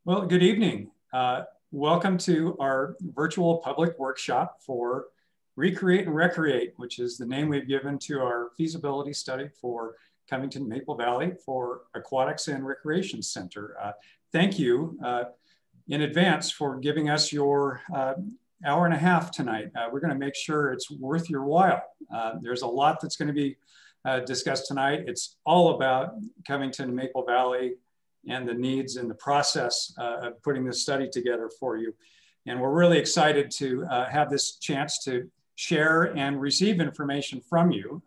Well, good evening. Welcome to our virtual public workshop for Recreate and Recreate, which is the name we've given to our feasibility study for Covington Maple Valley for Aquatics and Recreation Center. Thank you in advance for giving us your hour and a half tonight. We're going to make sure it's worth your while. There's a lot that's going to be discussed tonight. It's all about Covington Maple Valley and the needs and the process of putting this study together for you. And we're really excited to have this chance to share and receive information from you.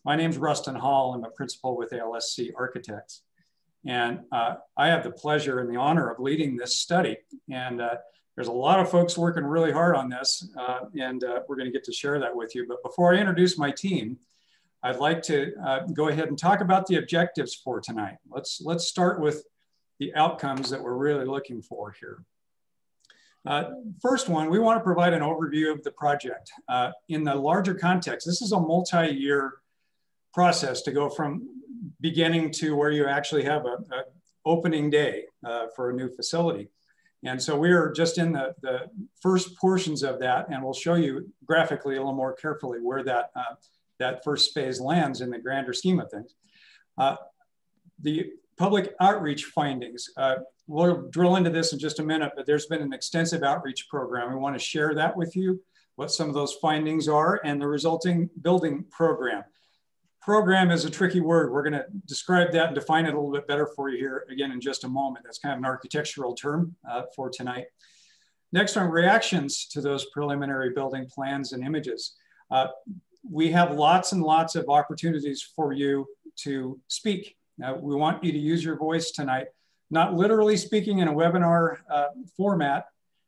My name's Rustin Hall. I'm a principal with ALSC Architects. And I have the pleasure and the honor of leading this study. And there's a lot of folks working really hard on this, and we're gonna get to share that with you. But before I introduce my team, I'd like to go ahead and talk about the objectives for tonight. Let's start with the outcomes that we're really looking for here. First one, we want to provide an overview of the project. In the larger context, this is a multi-year process to go from beginning to where you actually have a opening day for a new facility. And so we are just in the first portions of that, and we'll show you graphically a little more carefully where that first phase lands in the grander scheme of things. The public outreach findings, we'll drill into this in just a minute, but there's been an extensive outreach program. We want to share that with you, what some of those findings are, and the resulting building program. Program is a tricky word. We're going to describe that and define it a little bit better for you here again in just a moment. That's kind of an architectural term for tonight. Next on reactions to those preliminary building plans and images. We have lots and lots of opportunities for you to speak. We want you to use your voice tonight, not literally speaking in a webinar format.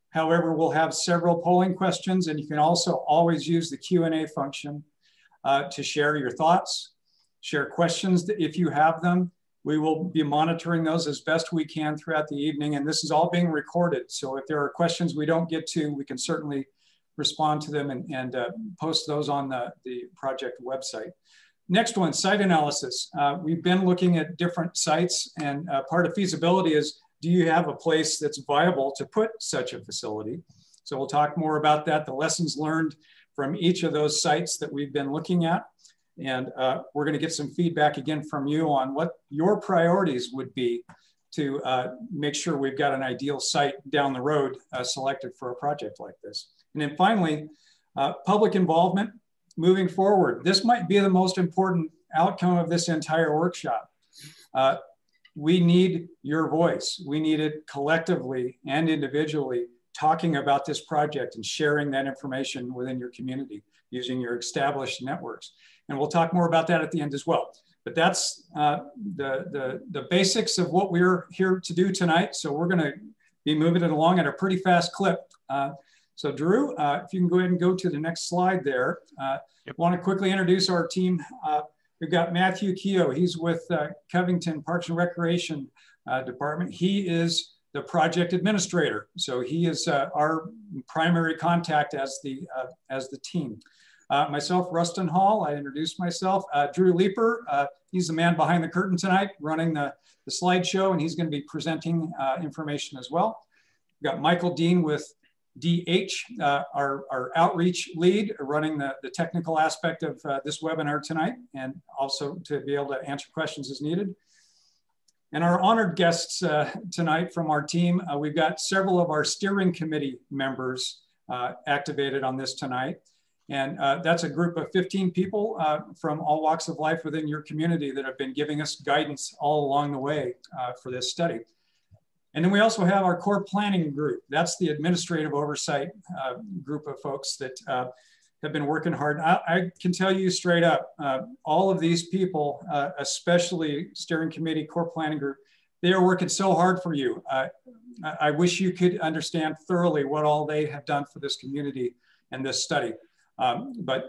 However, we'll have several polling questions, and you can also always use the Q&A function to share your thoughts, share questions if you have them. We will be monitoring those as best we can throughout the evening, and this is all being recorded. So if there are questions we don't get to, we can certainly respond to them and post those on the project website. Next one, site analysis. We've been looking at different sites, and part of feasibility is, do you have a place that's viable to put such a facility? So we'll talk more about that, the lessons learned from each of those sites that we've been looking at. And we're gonna get some feedback again from you on what your priorities would be to make sure we've got an ideal site down the road selected for a project like this. And then finally, public involvement moving forward. This might be the most important outcome of this entire workshop. We need your voice. We need it collectively and individually talking about this project and sharing that information within your community using your established networks. And we'll talk more about that at the end as well. But that's the basics of what we're here to do tonight. So we're gonna be moving it along at a pretty fast clip. So Drew, if you can go ahead and go to the next slide there. Yep. Want to quickly introduce our team. We've got Matthew Keogh. He's with Covington Parks and Recreation Department. He is the project administrator. So he is our primary contact as the team. Myself, Rustin Hall, I introduced myself. Drew Leeper, he's the man behind the curtain tonight, running the slideshow, and he's going to be presenting information as well. We've got Michael Dean with DH, our outreach lead, running the technical aspect of this webinar tonight, and also to be able to answer questions as needed. And our honored guests tonight from our team, we've got several of our steering committee members activated on this tonight. And that's a group of 15 people from all walks of life within your community that have been giving us guidance all along the way for this study. And then we also have our core planning group. That's the administrative oversight group of folks that have been working hard. I can tell you straight up, all of these people, especially steering committee, core planning group, they are working so hard for you. I wish you could understand thoroughly what all they have done for this community and this study. But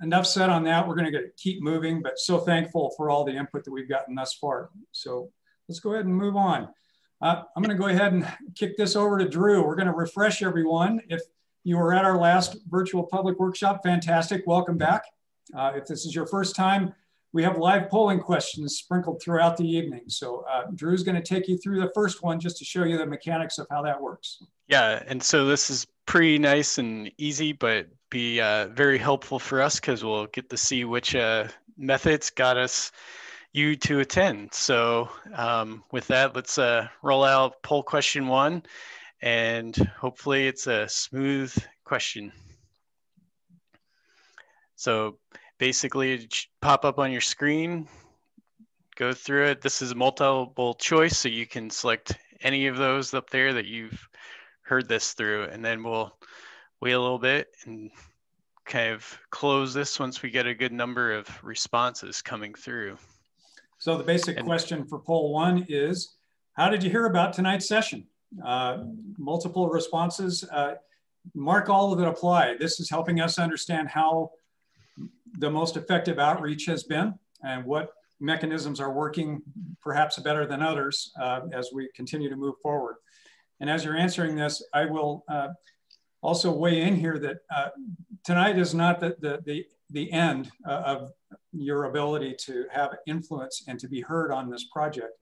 enough said on that. We're gonna keep moving, but so thankful for all the input that we've gotten thus far. So let's go ahead and move on. I'm going to go ahead and kick this over to Drew. We're going to refresh everyone. If you were at our last virtual public workshop, fantastic, welcome back. If this is your first time, we have live polling questions sprinkled throughout the evening. So Drew's going to take you through the first one just to show you the mechanics of how that works. Yeah, and so this is pretty nice and easy, but be very helpful for us because we'll get to see which methods got you to attend. So with that, let's roll out poll question 1, and hopefully it's a smooth question. So basically, it should pop up on your screen, go through it. This is a multiple choice, so you can select any of those up there that you've heard this through, and then we'll wait a little bit and kind of close this once we get a good number of responses coming through. So the basic question for poll 1 is, how did you hear about tonight's session? Multiple responses, mark all that apply. This is helping us understand how the most effective outreach has been and what mechanisms are working perhaps better than others as we continue to move forward. And as you're answering this, I will also weigh in here that tonight is not the end of your ability to have influence and to be heard on this project.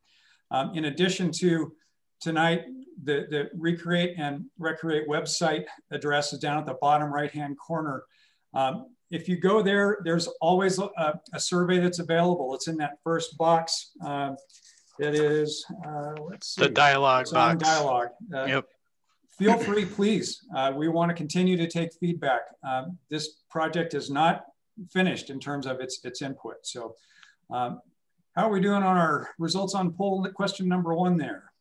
In addition to tonight, the Recreate and Recreate website address is down at the bottom right-hand corner. If you go there, there's always a survey that's available. It's in that first box. It is, let's see. The dialogue it's box. On dialogue. Yep. Feel free, please. We want to continue to take feedback. This project is not finished in terms of its input. So how are we doing on our results on poll question number 1 there?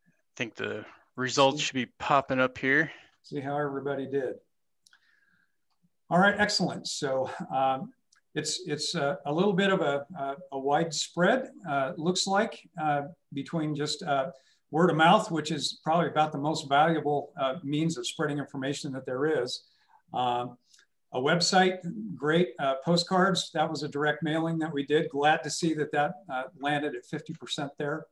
I think the results should be popping up here. See how everybody did. All right, excellent. So it's a little bit of a widespread, looks like, between just word of mouth, which is probably about the most valuable means of spreading information that there is. A website, great. Postcards, that was a direct mailing that we did. Glad to see that landed at 50% there.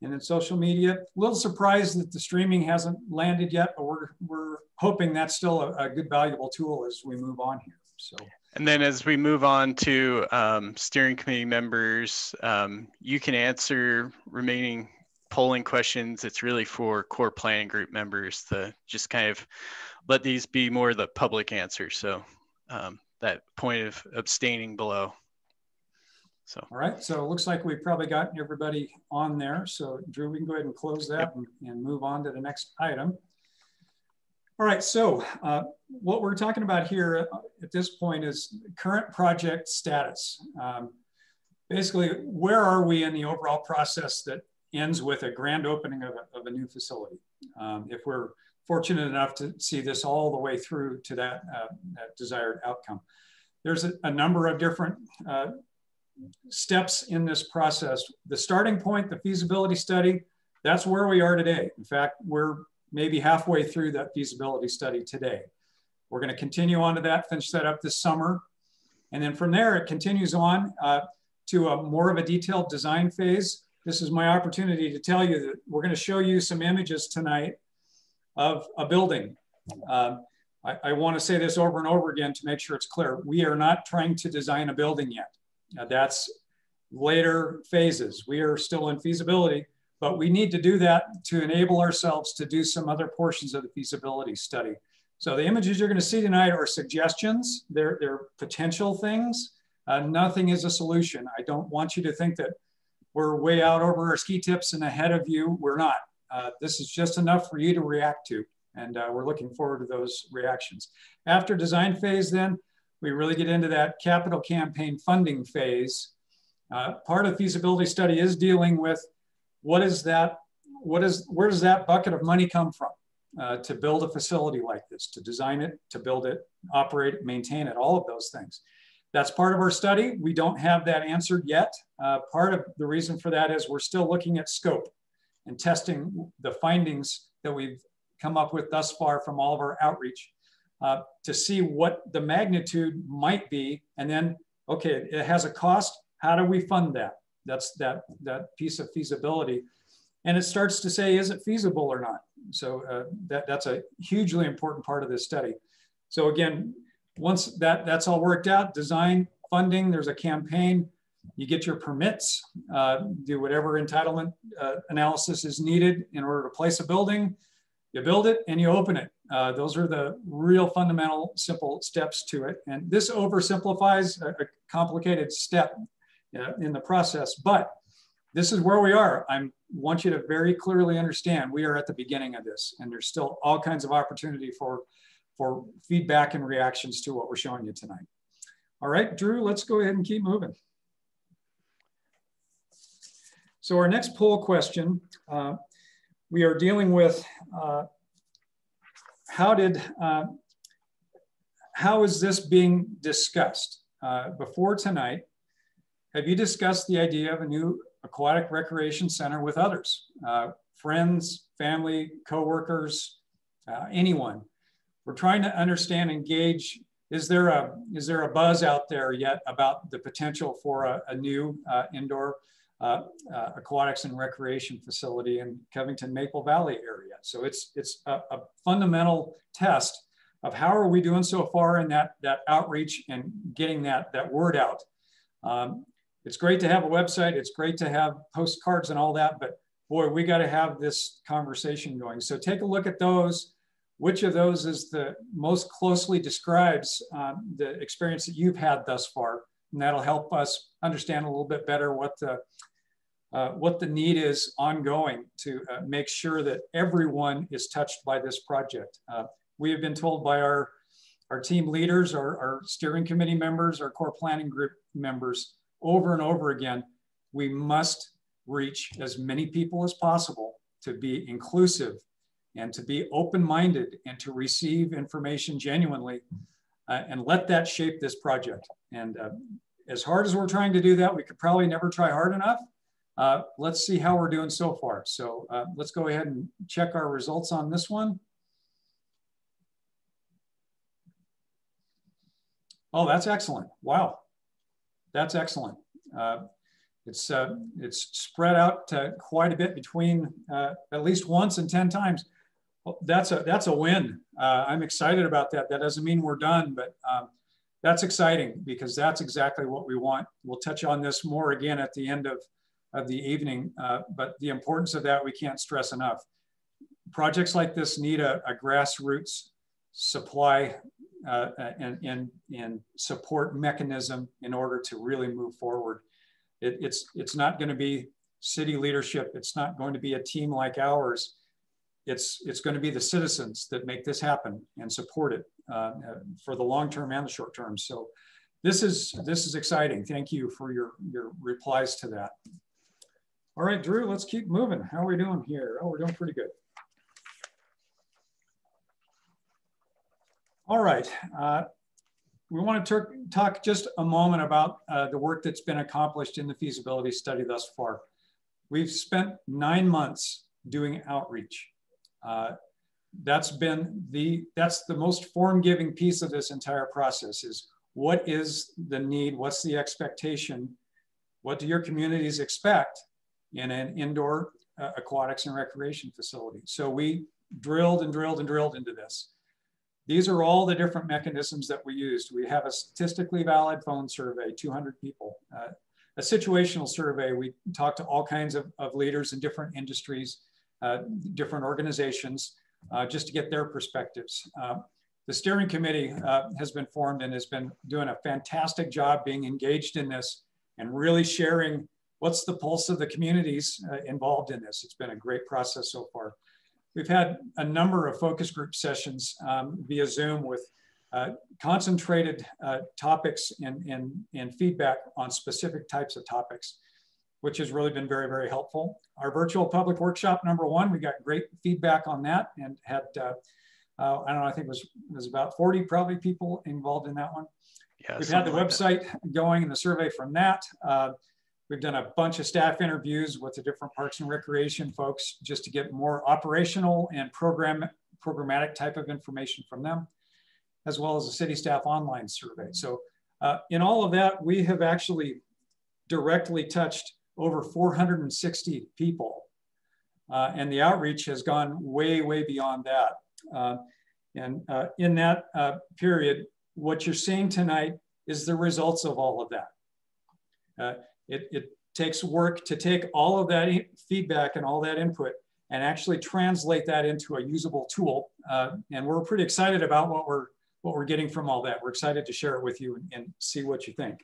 And then social media, a little surprised that the streaming hasn't landed yet, but we're hoping that's still a good, valuable tool as we move on here. So. And then as we move on to steering committee members, you can answer remaining polling questions. It's really for core planning group members to just kind of let these be more the public answers. So that point of abstaining below. So. All right, so it looks like we've probably got everybody on there. So Drew, we can go ahead and close that. Yep. and move on to the next item. All right, so what we're talking about here at this point is current project status. Basically, where are we in the overall process that ends with a grand opening of a new facility? If we're fortunate enough to see this all the way through to that desired outcome. There's a number of different steps in this process. The starting point, the feasibility study, that's where we are today. In fact, we're maybe halfway through that feasibility study today. We're going to continue on to that, finish that up this summer. And then from there, it continues on to more of a detailed design phase. This is my opportunity to tell you that we're going to show you some images tonight of a building. I want to say this over and over again to make sure it's clear. We are not trying to design a building yet. That's later phases. We are still in feasibility, but we need to do that to enable ourselves to do some other portions of the feasibility study. So the images you're going to see tonight are suggestions. They're potential things. Nothing is a solution. I don't want you to think that we're way out over our ski tips and ahead of you. We're not. This is just enough for you to react to. And we're looking forward to those reactions. After design phase then, we really get into that capital campaign funding phase. Part of the feasibility study is dealing with where does that bucket of money come from to build a facility like this, to design it, to build it, operate it, maintain it, all of those things. That's part of our study. We don't have that answered yet. Part of the reason for that is we're still looking at scope and testing the findings that we've come up with thus far from all of our outreach. To see what the magnitude might be, and then, okay, it has a cost. How do we fund that? That's that piece of feasibility. And it starts to say, is it feasible or not? So that's a hugely important part of this study. So again, Once that's all worked out, design, funding, there's a campaign, you get your permits, do whatever entitlement analysis is needed in order to place a building, you build it and you open it. Those are the real fundamental, simple steps to it. And this oversimplifies a complicated step in the process, but this is where we are. I want you to very clearly understand we are at the beginning of this, and there's still all kinds of opportunity for feedback and reactions to what we're showing you tonight. All right, Drew, let's go ahead and keep moving. So our next poll question, we are dealing with how is this being discussed? Before tonight, have you discussed the idea of a new aquatic recreation center with others? Friends, family, coworkers, anyone? We're trying to understand, engage, is there a buzz out there yet about the potential for a new indoor aquatics and recreation facility in Covington Maple Valley area? So it's a fundamental test of how are we doing so far in that outreach and getting that word out. It's great to have a website, it's great to have postcards and all that, but boy, we got to have this conversation going. So take a look at those. Which of those is the most closely describes the experience that you've had thus far? And that'll help us understand a little bit better what the need is ongoing to make sure that everyone is touched by this project. We have been told by our team leaders, our steering committee members, our core planning group members over and over again, we must reach as many people as possible to be inclusive and to be open-minded and to receive information genuinely and let that shape this project. And as hard as we're trying to do that, we could probably never try hard enough. Let's see how we're doing so far. So let's go ahead and check our results on this one. Oh, that's excellent. Wow, that's excellent. It's spread out quite a bit between at least once and 10 times. Well, that's a win. I'm excited about that. That doesn't mean we're done, but that's exciting because that's exactly what we want. We'll touch on this more again at the end of the evening, but the importance of that we can't stress enough. Projects like this need a grassroots supply and support mechanism in order to really move forward. It's not going to be city leadership. It's not going to be a team like ours. It's going to be the citizens that make this happen and support it for the long term and the short term. So this is exciting. Thank you for your replies to that. All right, Drew, let's keep moving. How are we doing here? Oh, we're doing pretty good. All right. We want to talk just a moment about the work that's been accomplished in the feasibility study thus far. We've spent 9 months doing outreach. That's the most form-giving piece of this entire process is what is the need, what's the expectation, what do your communities expect in an indoor aquatics and recreation facility? So we drilled and drilled and drilled into this. These are all the different mechanisms that we used. We have a statistically valid phone survey, 200 people. A situational survey, we talked to all kinds of leaders in different industries, different organizations, just to get their perspectives. The steering committee has been formed and has been doing a fantastic job being engaged in this and really sharing what's the pulse of the communities involved in this. It's been a great process so far. We've had a number of focus group sessions via Zoom with concentrated topics and feedback on specific types of topics, which has really been very, very helpful. Our virtual public workshop #1, we got great feedback on that and had, I don't know, I think it was about 40 probably people involved in that one. Yeah, we've had the website going and the survey from that. We've done a bunch of staff interviews with the different Parks and Recreation folks just to get more operational and programmatic type of information from them, as well as a city staff online survey. So in all of that, we have actually directly touched over 460 people. And the outreach has gone way, way beyond that. In that period, what you're seeing tonight is the results of all of that. It takes work to take all of that feedback and all that input and actually translate that into a usable tool. And we're pretty excited about what we're getting from all that. We're excited to share it with you and see what you think.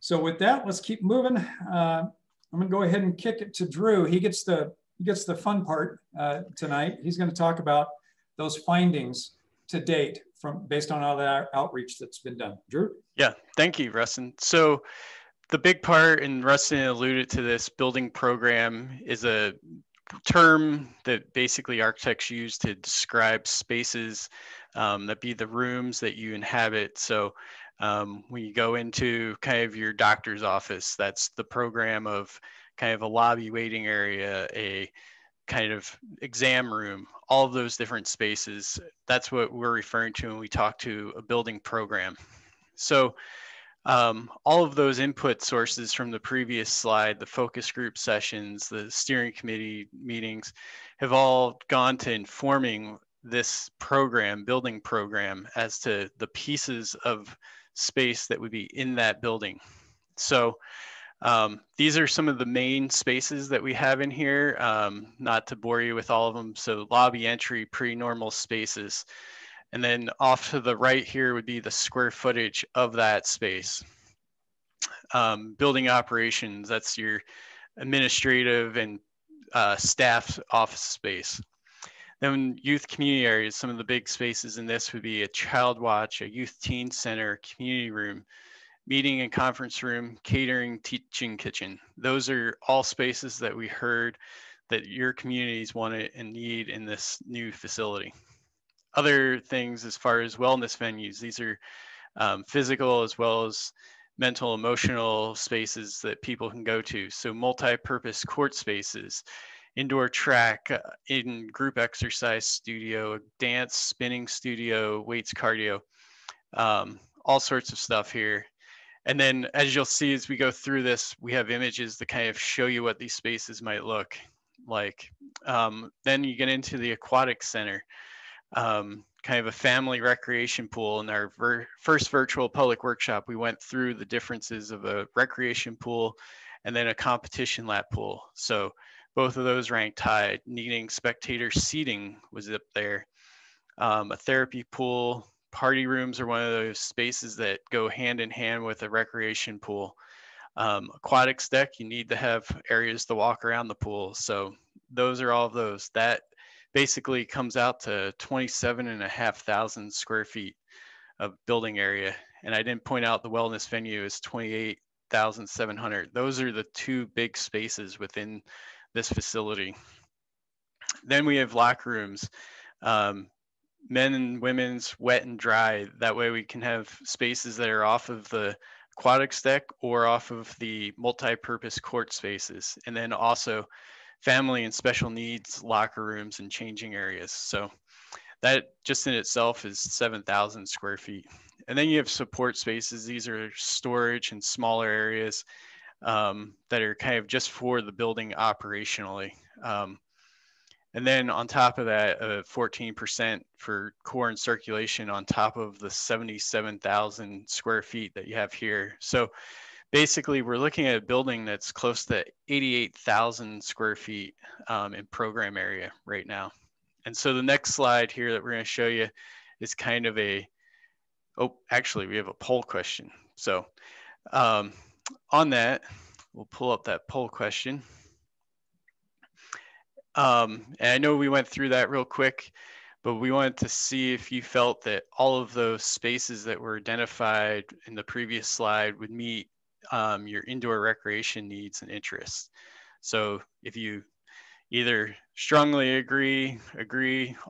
So with that, let's keep moving. I'm gonna go ahead and kick it to Drew. He gets the fun part tonight. He's gonna talk about those findings to date based on all that outreach that's been done. Drew? Yeah, thank you, Rustin. So the big part, and Rustin alluded to this, building program is a term that basically architects use to describe spaces that be the rooms that you inhabit. So when you go into kind of your doctor's office, that's the program of kind of a lobby waiting area, a kind of exam room, all of those different spaces. That's what we're referring to when we talk to a building program. So all of those input sources from the previous slide, the focus group sessions, the steering committee meetings, have all gone to informing this program, building program, as to the pieces of space that would be in that building. So these are some of the main spaces that we have in here, not to bore you with all of them. So lobby entry, pre-normal spaces. And then off to the right here would be the square footage of that space. Building operations, that's your administrative and staff office space. Then youth community areas, some of the big spaces in this would be a child watch, a youth teen center, community room, meeting and conference room, catering, teaching kitchen. Those are all spaces that we heard that your communities want and need in this new facility. Other things as far as wellness venues, these are physical as well as mental, emotional spaces that people can go to. So multi-purpose court spaces, indoor track, in group exercise studio, dance, spinning studio, weights, cardio, all sorts of stuff here. And then as you'll see, as we go through this, we have images that kind of show you what these spaces might look like. Then you get into the aquatic center, kind of a family recreation pool. In our first virtual public workshop, we went through the differences of a recreation pool and then a competition lap pool. So both of those ranked high. Needing spectator seating was up there. A therapy pool. Party rooms are one of those spaces that go hand in hand with a recreation pool. Aquatics deck, you need to have areas to walk around the pool. So those are all of those. That basically comes out to 27,500 square feet of building area. And I didn't point out the wellness venue is 28,700. Those are the two big spaces within this facility. Then we have locker rooms. Men and women's wet and dry. That way we can have spaces that are off of the aquatics deck or off of the multi-purpose court spaces. And then also family and special needs locker rooms and changing areas. So that just in itself is 7,000 square feet. And then you have support spaces. These are storage and smaller areas that are kind of just for the building operationally. And then on top of that, 14% for core and circulation on top of the 77,000 square feet that you have here. So basically, we're looking at a building that's close to 88,000 square feet in program area right now. And so the next slide here that we're going to show you is kind of actually, we have a poll question. So on that, we'll pull up that poll question. And I know we went through that real quick, but we wanted to see if you felt that all of those spaces that were identified in the previous slide would meet your indoor recreation needs and interests. So if you either strongly agree,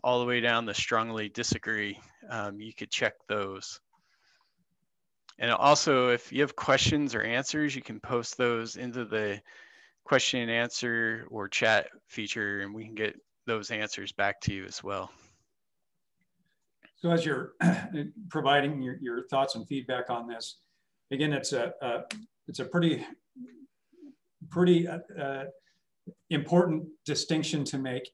all the way down to strongly disagree, you could check those. And also, if you have questions or answers, you can post those into the question and answer or chat feature, and we can get those answers back to you as well. So as you're providing your thoughts and feedback on this, again, it's a pretty important distinction to make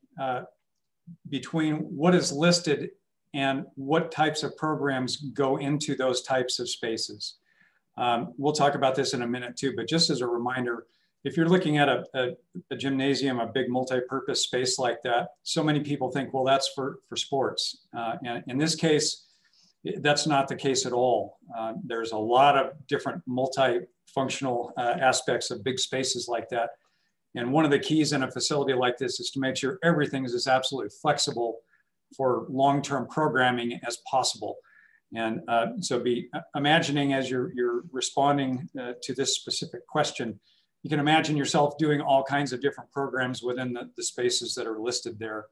between what is listed and what types of programs go into those types of spaces. We'll talk about this in a minute too, but just as a reminder, if you're looking at a gymnasium, a big multi-purpose space like that, so many people think, well, that's for sports. And in this case, that's not the case at all. There's a lot of different multi-functional aspects of big spaces like that. And one of the keys in a facility like this is to make sure everything is as absolutely flexible for long-term programming as possible. And so be imagining as you're responding to this specific question, you can imagine yourself doing all kinds of different programs within the spaces that are listed there.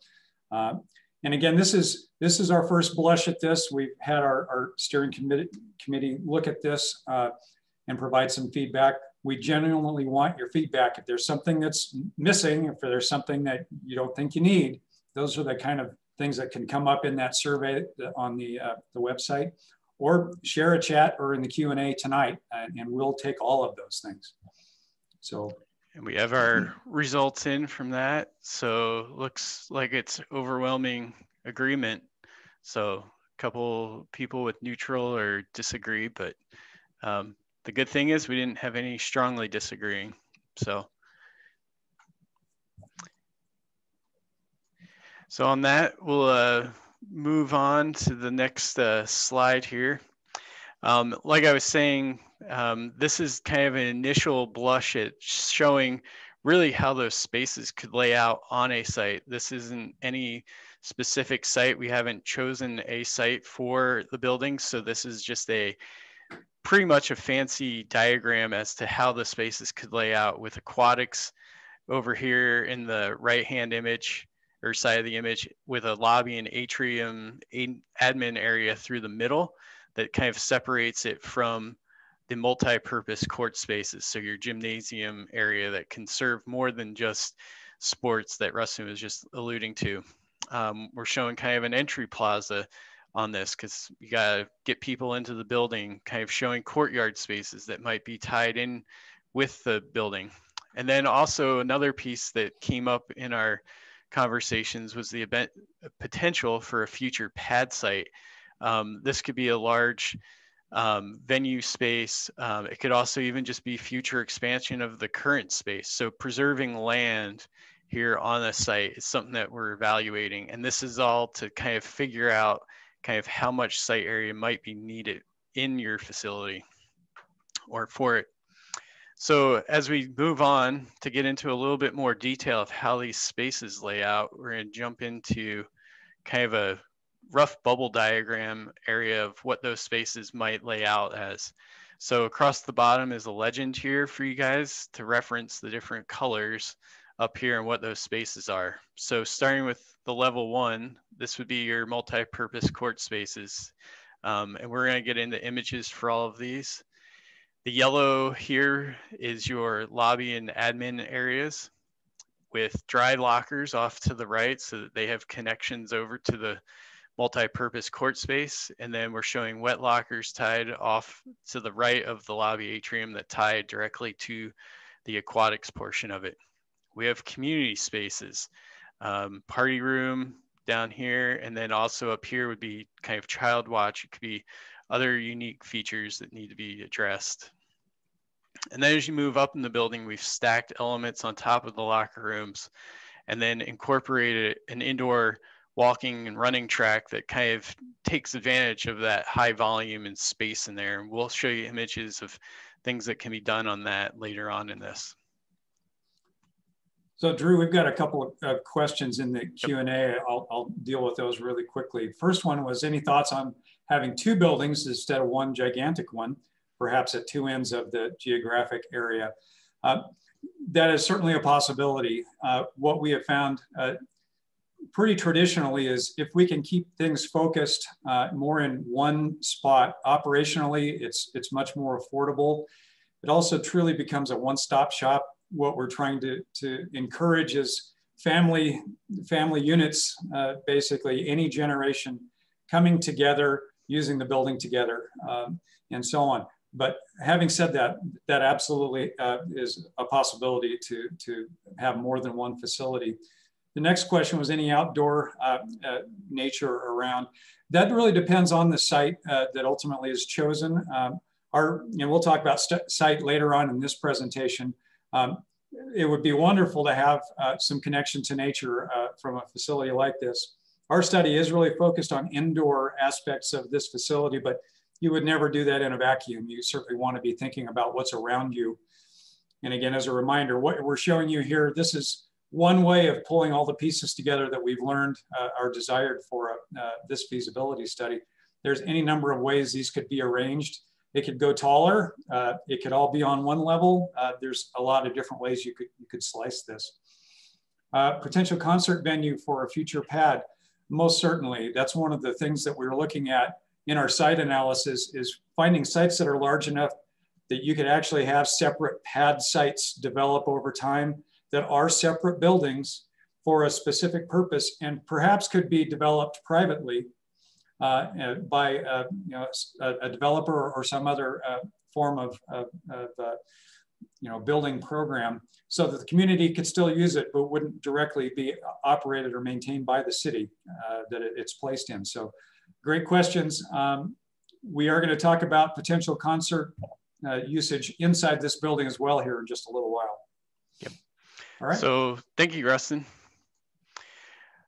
And again, this is our first blush at this. We've had our steering committee look at this and provide some feedback. We genuinely want your feedback. If there's something that's missing, if there's something that you don't think you need, those are the kind of things that can come up in that survey on the website, or share a chat or in the Q&A tonight, and we'll take all of those things. So, and we have our results in from that. So looks like it's overwhelming agreement. So a couple people with neutral or disagree, but the good thing is we didn't have any strongly disagreeing. So on that, we'll move on to the next slide here. Like I was saying, this is kind of an initial blush at showing really how those spaces could lay out on a site. This isn't any specific site. We haven't chosen a site for the building. So this is just pretty much a fancy diagram as to how the spaces could lay out, with aquatics over here in the right-hand image or side of the image, with a lobby and atrium admin area through the middle that kind of separates it from the multi-purpose court spaces. So your gymnasium area that can serve more than just sports that Rustin was just alluding to. We're showing kind of an entry plaza on this because you gotta get people into the building, kind of showing courtyard spaces that might be tied in with the building. And then also another piece that came up in our conversations was the event potential for a future pad site. This could be a large venue space. It could also even just be future expansion of the current space. So preserving land here on the site is something that we're evaluating. And this is all to kind of figure out kind of how much site area might be needed in your facility or for it. So as we move on to get into a little bit more detail of how these spaces lay out, we're going to jump into kind of a rough bubble diagram area of what those spaces might lay out as. So across the bottom is a legend here for you guys to reference the different colors up here and what those spaces are. So starting with the level 1, this would be your multi-purpose court spaces. And we're going to get into images for all of these. The yellow here is your lobby and admin areas with dry lockers off to the right so that they have connections over to the multi-purpose court space. And then we're showing wet lockers tied off to the right of the lobby atrium that tie directly to the aquatics portion of it. We have community spaces, party room down here, and then also up here would be kind of child watch. It could be other unique features that need to be addressed. And then as you move up in the building, we've stacked elements on top of the locker rooms and then incorporated an indoor walking and running track that kind of takes advantage of that high volume and space in there. And we'll show you images of things that can be done on that later on in this. So Drew, we've got a couple of questions in the Q&A. I'll deal with those really quickly. First one was, any thoughts on having 2 buildings instead of one gigantic one, perhaps at 2 ends of the geographic area? That is certainly a possibility. What we have found pretty traditionally is if we can keep things focused more in one spot, operationally, it's much more affordable. It also truly becomes a one-stop shop. What we're trying to encourage is family units, basically any generation coming together, using the building together, and so on. But having said that, that absolutely is a possibility to have more than one facility. The next question was any outdoor nature around. That really depends on the site that ultimately is chosen. We'll talk about site later on in this presentation. It would be wonderful to have some connection to nature from a facility like this. Our study is really focused on indoor aspects of this facility, but you would never do that in a vacuum. You certainly want to be thinking about what's around you. And again, as a reminder, what we're showing you here, this is one way of pulling all the pieces together that we've learned are desired for this feasibility study. There's any number of ways these could be arranged. It could go taller. It could all be on one level. There's a lot of different ways you could slice this. Potential concert venue for a future pad. Most certainly. That's one of the things that we're looking at in our site analysis, is finding sites that are large enough that you could actually have separate pad sites develop over time that are separate buildings for a specific purpose, and perhaps could be developed privately by a developer or some other form of building program, so that the community could still use it, but wouldn't directly be operated or maintained by the city that it's placed in. So great questions. We are going to talk about potential concert usage inside this building as well here in just a little while. Yep. All right. So thank you, Rustin.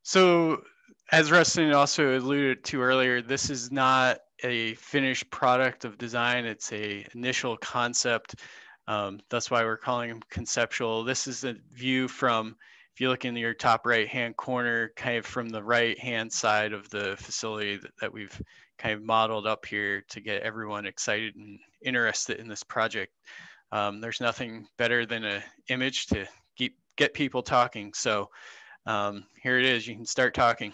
So as Rustin also alluded to earlier, this is not a finished product of design. It's a initial concept. That's why we're calling them conceptual. This is a view from, if you look in your top right-hand corner, kind of from the right-hand side of the facility that we've kind of modeled up here to get everyone excited and interested in this project. There's nothing better than an image to get people talking. So here it is, you can start talking.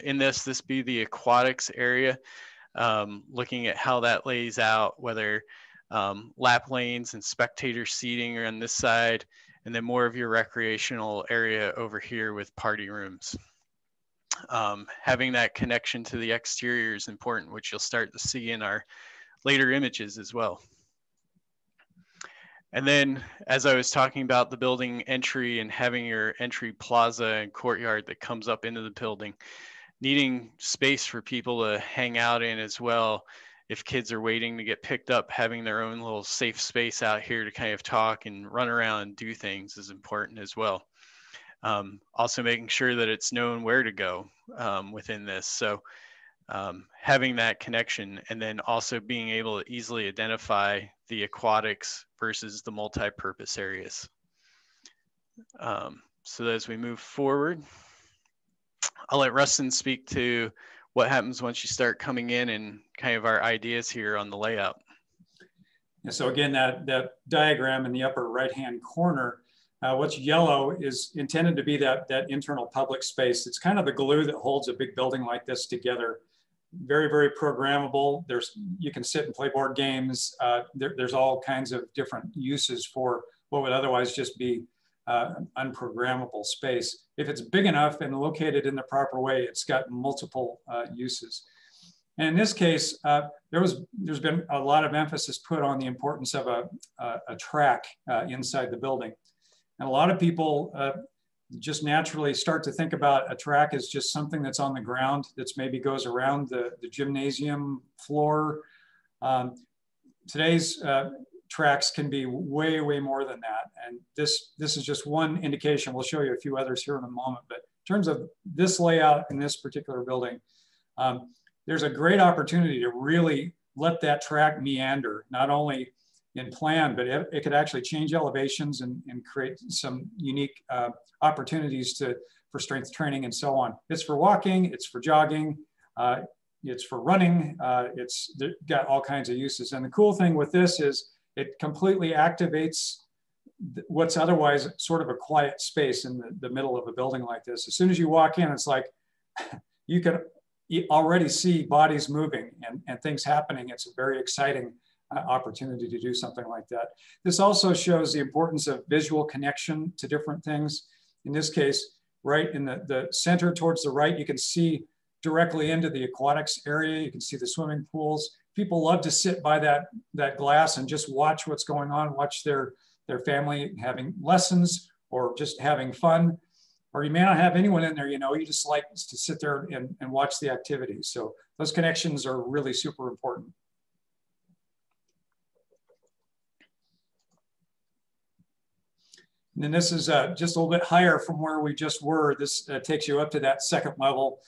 In this be the aquatics area, looking at how that lays out, whether lap lanes and spectator seating are on this side, and then more of your recreational area over here with party rooms. Having that connection to the exterior is important, which you'll start to see in our later images as well. And then, as I was talking about the building entry and having your entry plaza and courtyard that comes up into the building, needing space for people to hang out in as well. If kids are waiting to get picked up, having their own little safe space out here to kind of talk and run around and do things is important as well. Also making sure that it's known where to go within this. So having that connection, and then also being able to easily identify the aquatics versus the multi-purpose areas. So as we move forward, I'll let Rustin speak to what happens once you start coming in and kind of our ideas here on the layout. And so again, that diagram in the upper right-hand corner, what's yellow is intended to be that internal public space. It's kind of the glue that holds a big building like this together. Very, very programmable. You can sit and play board games. There's all kinds of different uses for what would otherwise just be unprogrammable space. If it's big enough and located in the proper way, it's got multiple uses. And in this case, there's been a lot of emphasis put on the importance of a track inside the building. And a lot of people just naturally start to think about a track as just something that's on the ground, that's maybe goes around the gymnasium floor. Today's tracks can be way, way more than that. And this is just one indication. We'll show you a few others here in a moment. But in terms of this layout in this particular building, there's a great opportunity to really let that track meander, not only in plan, but it could actually change elevations and create some unique opportunities for strength training and so on. It's for walking, it's for jogging, it's for running, it's got all kinds of uses. And the cool thing with this is it completely activates what's otherwise sort of a quiet space in the middle of a building like this. As soon as you walk in, it's like you can already see bodies moving and things happening. It's a very exciting opportunity to do something like that. This also shows the importance of visual connection to different things. In this case, right in the center towards the right, you can see directly into the aquatics area. You can see the swimming pools. People love to sit by that glass and just watch what's going on, watch their family having lessons or just having fun. or you may not have anyone in there, you know, you just like to sit there and watch the activities. So those connections are really super important. And then this is just a little bit higher from where we just were. This takes you up to that second level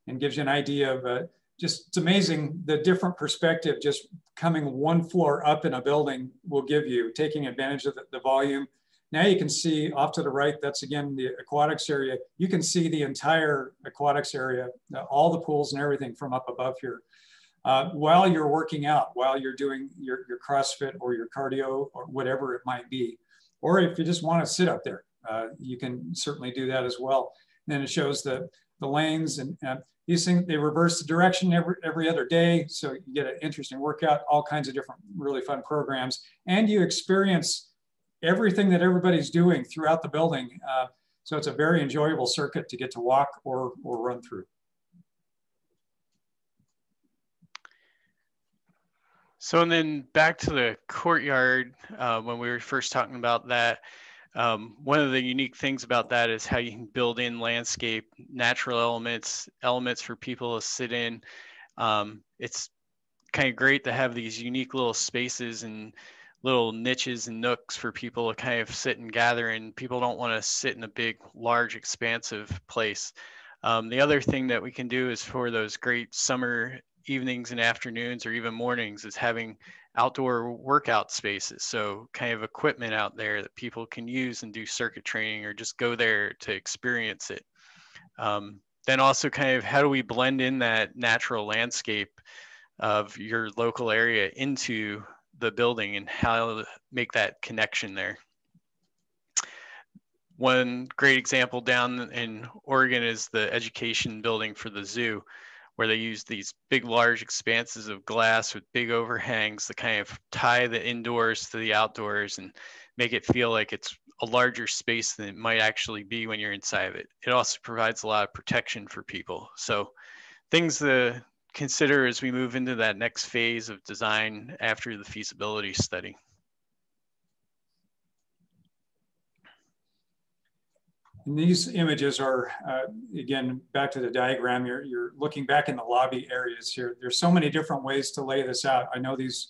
and gives you an idea of just, it's amazing the different perspective just coming one floor up in a building will give you, taking advantage of the volume. Now you can see off to the right, that's again the aquatics area. You can see the entire aquatics area, all the pools and everything from up above here. While you're working out, while you're doing your CrossFit or your cardio or whatever it might be. Or if you just want to sit up there, you can certainly do that as well. And then it shows the lanes and these things, they reverse the direction every other day. So you get an interesting workout, all kinds of different really fun programs. And you experience everything that everybody's doing throughout the building. So it's a very enjoyable circuit to get to walk or run through. So, and then back to the courtyard, when we were first talking about that, one of the unique things about that is how you can build in landscape, natural elements for people to sit in. It's kind of great to have these unique little spaces and little niches and nooks for people to kind of sit and gather in. People don't want to sit in a big, large, expansive place. The other thing that we can do is for those great summer evenings and afternoons or even mornings is having outdoor workout spaces. So kind of equipment out there that people can use and do circuit training or just go there to experience it. Then also kind of how do we blend in that natural landscape of your local area into the building and how to make that connection there. One great example down in Oregon is the education building for the zoo, where they use these big, large expanses of glass with big overhangs to kind of tie the indoors to the outdoors and make it feel like it's a larger space than it might actually be when you're inside of it. It also provides a lot of protection for people. So things to consider as we move into that next phase of design after the feasibility study. And these images are, again, back to the diagram, you're looking back in the lobby areas here. There's so many different ways to lay this out. I know these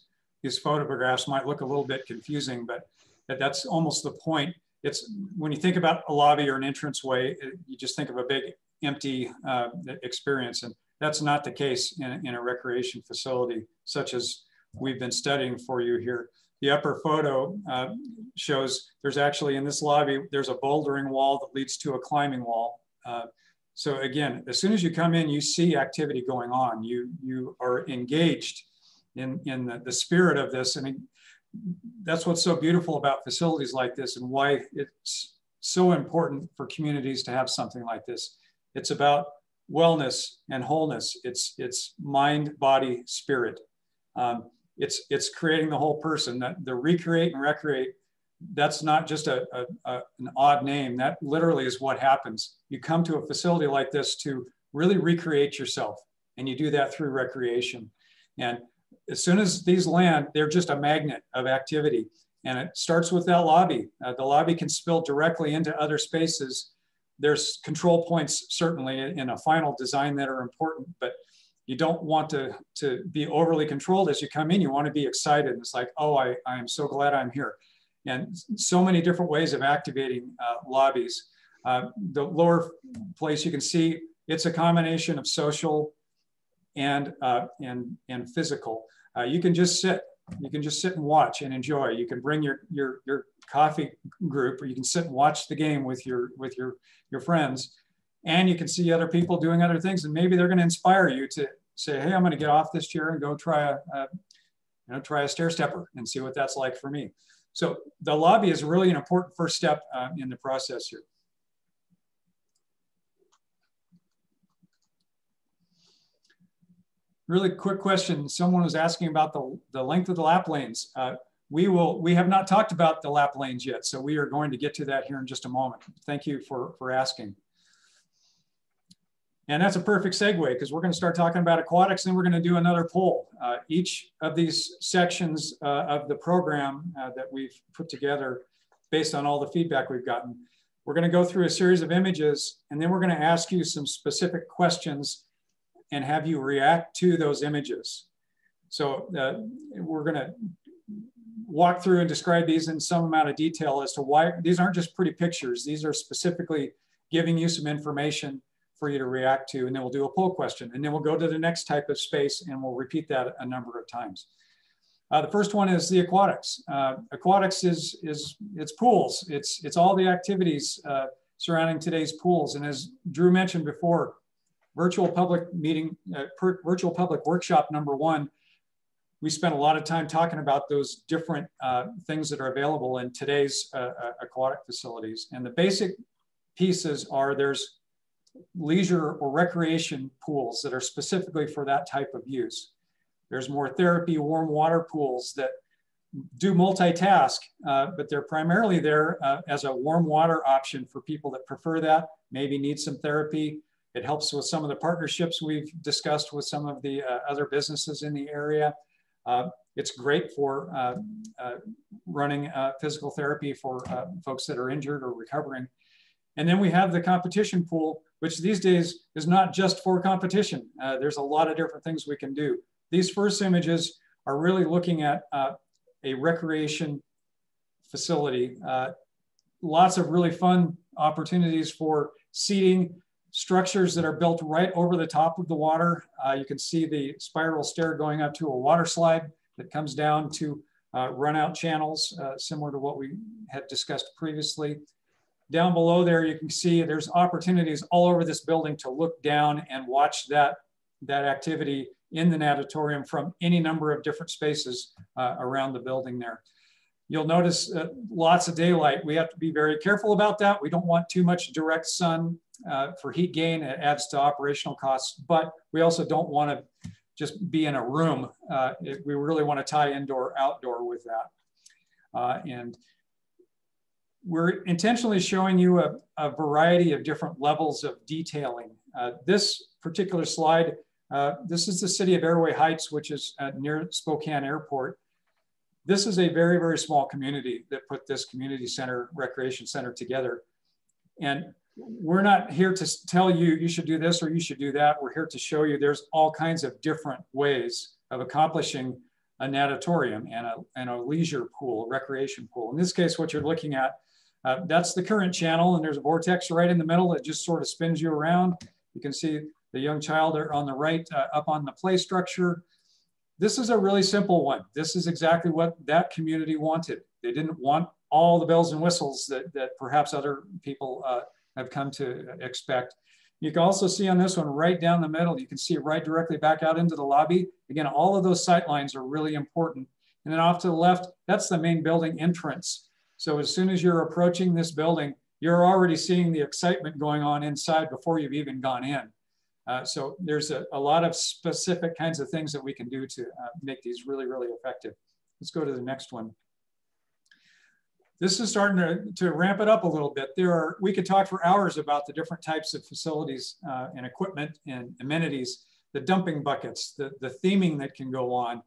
photographs might look a little bit confusing, but that's almost the point. It's when you think about a lobby or an entranceway, you just think of a big empty experience. And that's not the case in a recreation facility, such as we've been studying for you here. The upper photo shows there's actually in this lobby, there's a bouldering wall that leads to a climbing wall. So again, as soon as you come in, you see activity going on. You are engaged in the spirit of this. And that's what's so beautiful about facilities like this and why it's so important for communities to have something like this. It's about wellness and wholeness. It's mind, body, spirit. It's creating the whole person. The recreate and recreate, that's not just an odd name. That literally is what happens. You come to a facility like this to really recreate yourself, and you do that through recreation. And as soon as these land, they're just a magnet of activity. And it starts with that lobby. The lobby can spill directly into other spaces. There's control points certainly in a final design that are important, but you don't want to be overly controlled as you come in. You want to be excited. It's like, oh, I am so glad I'm here. And so many different ways of activating lobbies. The lower place you can see, it's a combination of social and physical. You can just sit. You can just sit and watch and enjoy. You can bring your coffee group, or you can sit and watch the game with your friends. And you can see other people doing other things, and maybe they're going to inspire you to say, "Hey, I'm going to get off this chair and go try a stair stepper and see what that's like for me." So the lobby is really an important first step in the process here. Really quick question. Someone was asking about the length of the lap lanes. We have not talked about the lap lanes yet, so we are going to get to that here in just a moment. Thank you for asking. And that's a perfect segue, because we're going to start talking about aquatics, and we're going to do another poll. Each of these sections of the program that we've put together based on all the feedback we've gotten, We're going to go through a series of images, and then we're going to ask you some specific questions and have you react to those images. So we're going to walk through and describe these in some amount of detail as to why these aren't just pretty pictures. These are specifically giving you some information for you to react to, and then we'll do a poll question, and then we'll go to the next type of space, and we'll repeat that a number of times. The first one is the aquatics. Aquatics is it's pools. It's all the activities surrounding today's pools. And as Drew mentioned before, virtual public meeting, virtual public workshop #1, we spent a lot of time talking about those different things that are available in today's aquatic facilities. And the basic pieces are there's leisure or recreation pools that are specifically for that type of use. There's more therapy warm water pools that do multitask, but they're primarily there as a warm water option for people that prefer that, maybe need some therapy. It helps with some of the partnerships we've discussed with some of the other businesses in the area. It's great for running physical therapy for folks that are injured or recovering. And then we have the competition pool, which these days is not just for competition. There's a lot of different things we can do. These first images are really looking at a recreation facility. Lots of really fun opportunities for seating, structures that are built right over the top of the water. You can see the spiral stair going up to a water slide that comes down to run out channels, similar to what we had discussed previously. Down below there, you can see there's opportunities all over this building to look down and watch that activity in the natatorium from any number of different spaces around the building there. You'll notice lots of daylight. We have to be very careful about that. We don't want too much direct sun for heat gain. It adds to operational costs, but we also don't want to just be in a room. We really want to tie indoor, outdoor with that. And we're intentionally showing you a variety of different levels of detailing. This particular slide, this is the city of Airway Heights, which is near Spokane Airport. This is a very, very small community that put this community center, recreation center together. And we're not here to tell you, you should do this or you should do that. We're here to show you there's all kinds of different ways of accomplishing a natatorium and a leisure pool, recreation pool. In this case, what you're looking at, that's the current channel, and there's a vortex right in the middle that just sort of spins you around. You can see the young child on the right up on the play structure. This is a really simple one. This is exactly what that community wanted. They didn't want all the bells and whistles that perhaps other people have come to expect. You can also see on this one right down the middle, you can see right directly back out into the lobby. Again, all of those sight lines are really important. And then off to the left, that's the main building entrance. So as soon as you're approaching this building, you're already seeing the excitement going on inside before you've even gone in. So there's a lot of specific kinds of things that we can do to make these really, really effective. Let's go to the next one. This is starting to ramp it up a little bit. We could talk for hours about the different types of facilities and equipment and amenities, the dumping buckets, the theming that can go on.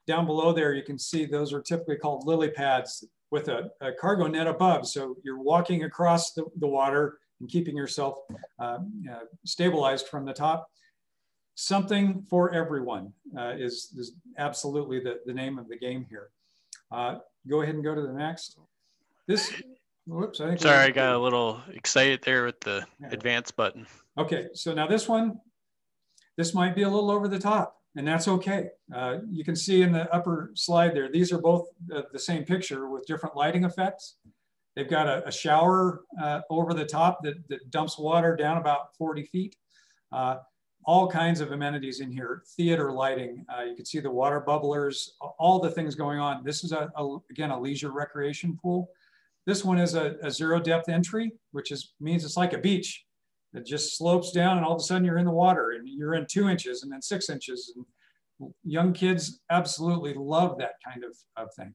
Down below there, you can see those are typically called lily pads with a cargo net above. So you're walking across the water and keeping yourself stabilized from the top. Something for everyone is absolutely the name of the game here. Go ahead and go to the next. Whoops, I think. Sorry, I got a little excited there with the advance button. Okay, so now this one, this might be a little over the top, and that's okay. You can see in the upper slide there, these are both the same picture with different lighting effects. They've got a shower over the top that dumps water down about 40 feet. All kinds of amenities in here, theater lighting. You can see the water bubblers, all the things going on. This is, again, a leisure recreation pool. This one is a zero depth entry, which means it's like a beach. It just slopes down and all of a sudden you're in the water and you're in 2 inches and then 6 inches. And young kids absolutely love that kind of thing.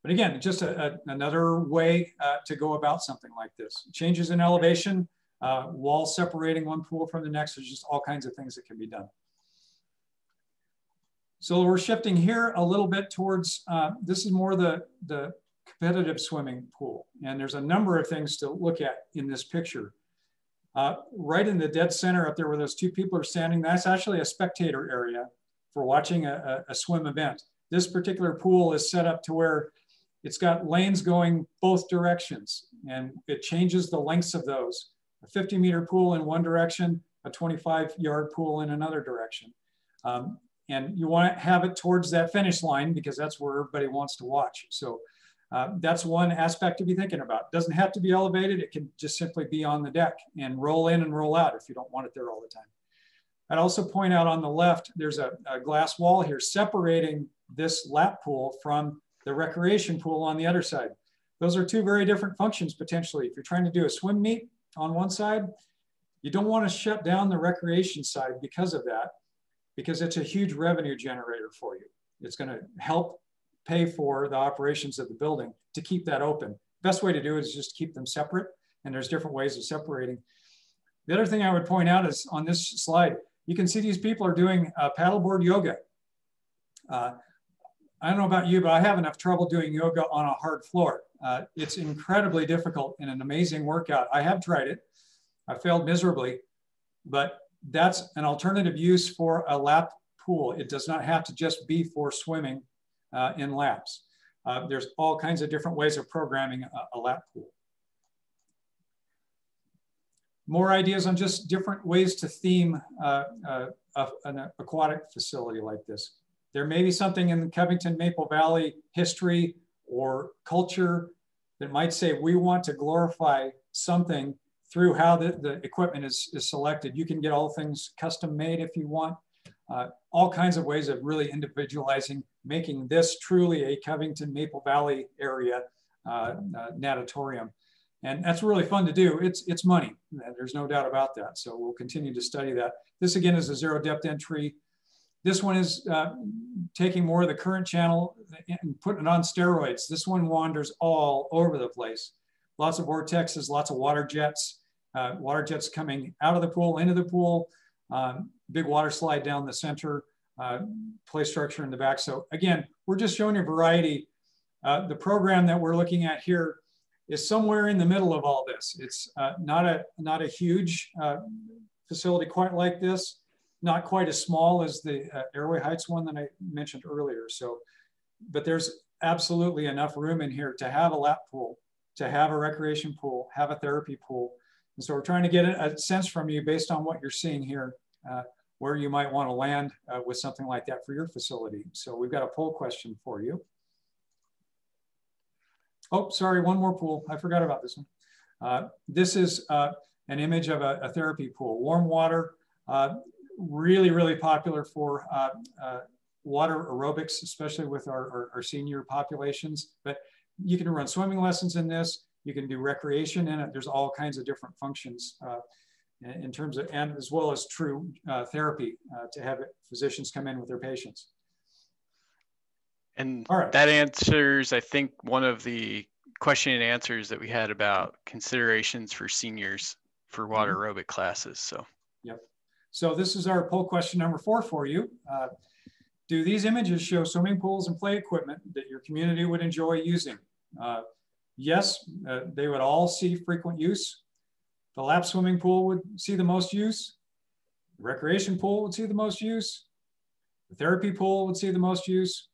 But again, just another way to go about something like this. Changes in elevation, walls separating one pool from the next. There's just all kinds of things that can be done. So we're shifting here a little bit towards, this is more the competitive swimming pool. And there's a number of things to look at in this picture. Right in the dead center up there where those two people are standing, that's actually a spectator area for watching a swim event. This particular pool is set up to where it's got lanes going both directions, and it changes the lengths of those. A 50-meter pool in one direction, a 25-yard pool in another direction. And you want to have it towards that finish line because that's where everybody wants to watch. So that's one aspect to be thinking about. It doesn't have to be elevated. It can just simply be on the deck and roll in and roll out if you don't want it there all the time. I'd also point out on the left, there's a glass wall here separating this lap pool from the recreation pool on the other side. Those are two very different functions potentially. If you're trying to do a swim meet on one side, you don't want to shut down the recreation side because of that, because it's a huge revenue generator for you. It's going to help pay for the operations of the building to keep that open. Best way to do it is just keep them separate, and there's different ways of separating. The other thing I would point out is on this slide, you can see these people are doing paddleboard yoga. I don't know about you, but I have enough trouble doing yoga on a hard floor. It's incredibly difficult and an amazing workout. I have tried it. I failed miserably, but that's an alternative use for a lap pool. It does not have to just be for swimming in laps. There's all kinds of different ways of programming a lap pool. More ideas on just different ways to theme an aquatic facility like this. There may be something in the Covington Maple Valley history or culture that might say we want to glorify something through how the equipment is selected. You can get all things custom made if you want. All kinds of ways of really individualizing, making this truly a Covington Maple Valley area natatorium. And that's really fun to do. It's money. There's no doubt about that. So we'll continue to study that. This again is a zero depth entry. This one is taking more of the current channel and putting it on steroids. This one wanders all over the place. Lots of vortexes, lots of water jets coming out of the pool, into the pool, big water slide down the center, play structure in the back. So again, we're just showing you a variety. The program that we're looking at here is somewhere in the middle of all this. It's not a huge facility quite like this, not quite as small as the Airway Heights one that I mentioned earlier. So, but there's absolutely enough room in here to have a lap pool, to have a recreation pool, have a therapy pool. And so we're trying to get a sense from you based on what you're seeing here, where you might want to land with something like that for your facility. So we've got a poll question for you. Oh, sorry, one more pool. I forgot about this one. This is an image of a therapy pool. Warm water, really, really popular for water aerobics, especially with our senior populations. But you can run swimming lessons in this. You can do recreation in it. There's all kinds of different functions in terms of, and as well as true therapy to have physicians come in with their patients. And that answers, I think, one of the question and answers that we had about considerations for seniors for water aerobic classes. So, yep. So this is our poll question number 4 for you. Do these images show swimming pools and play equipment that your community would enjoy using? Yes, they would all see frequent use. The lap swimming pool would see the most use. The recreation pool would see the most use. The therapy pool would see the most use.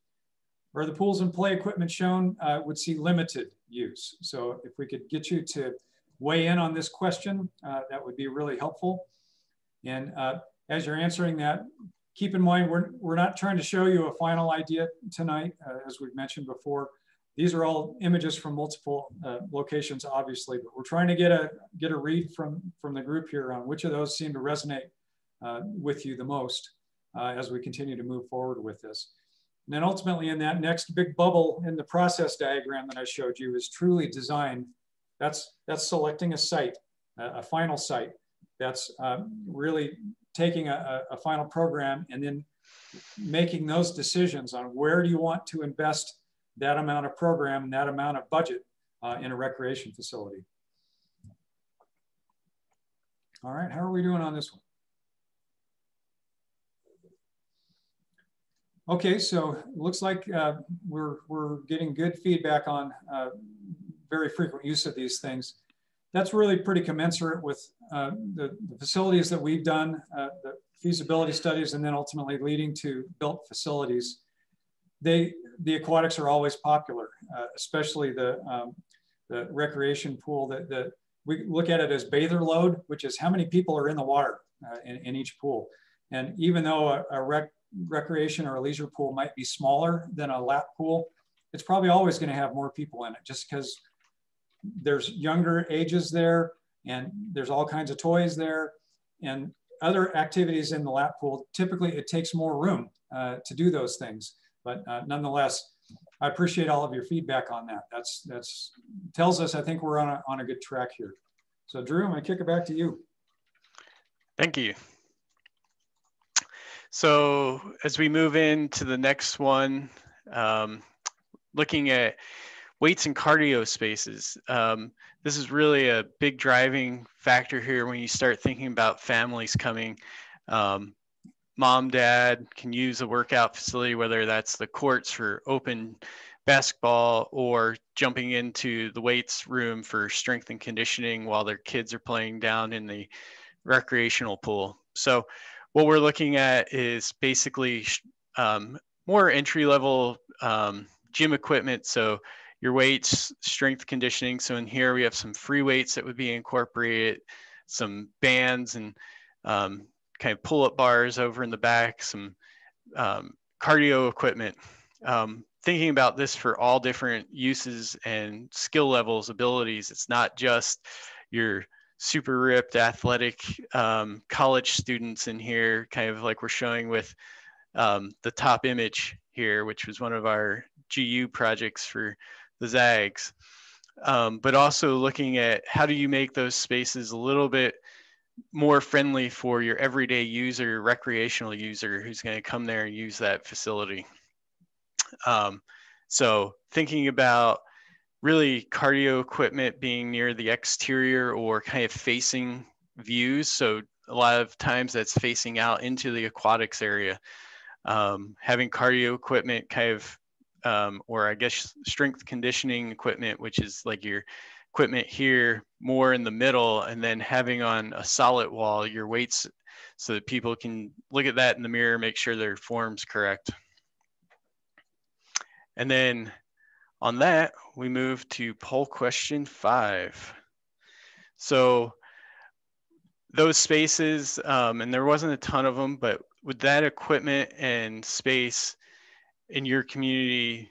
Or the pools and play equipment shown would see limited use. So if we could get you to weigh in on this question, that would be really helpful. And as you're answering that, keep in mind, we're not trying to show you a final idea tonight, as we've mentioned before. These are all images from multiple locations, obviously, but we're trying to get a read from the group here on which of those seem to resonate with you the most as we continue to move forward with this. And then ultimately in that next big bubble in the process diagram that I showed you is truly design. That's selecting a site, a final site. That's really taking a final program and then making those decisions on where do you want to invest that amount of program and that amount of budget in a recreation facility. All right, how are we doing on this one? Okay, so looks like we're getting good feedback on very frequent use of these things. That's really pretty commensurate with the facilities that we've done, the feasibility studies, and then ultimately leading to built facilities. The aquatics are always popular, especially the recreation pool. That we look at it as bather load, which is how many people are in the water in each pool. And even though a recreation or a leisure pool might be smaller than a lap pool, it's probably always going to have more people in it, just because there's younger ages there, and there's all kinds of toys there, and other activities in the lap pool. Typically, it takes more room to do those things. But nonetheless, I appreciate all of your feedback on that. That's tells us, I think we're on a good track here. So Drew, I'm gonna kick it back to you. Thank you. So as we move into the next one, looking at weights and cardio spaces. This is really a big driving factor here when you start thinking about families coming. Mom, dad can use a workout facility, whether that's the courts for open basketball or jumping into the weights room for strength and conditioning while their kids are playing down in the recreational pool. So what we're looking at is basically more entry-level gym equipment. So your weights, strength conditioning. So in here we have some free weights that would be incorporated, some bands and kind of pull-up bars over in the back, some cardio equipment. Thinking about this for all different uses and skill levels, abilities. It's not just your super ripped athletic college students in here, kind of like we're showing with the top image here, which was one of our GU projects for the Zags. But also looking at how do you make those spaces a little bit more friendly for your everyday user, recreational user who's going to come there and use that facility. So thinking about really cardio equipment being near the exterior or kind of facing views. So a lot of times that's facing out into the aquatics area. Having cardio equipment kind of, or I guess strength conditioning equipment, which is like your equipment here more in the middle, and then having on a solid wall your weights so that people can look at that in the mirror, make sure their form's correct. And then on that, we move to poll question 5. So those spaces, and there wasn't a ton of them, but would that equipment and space in your community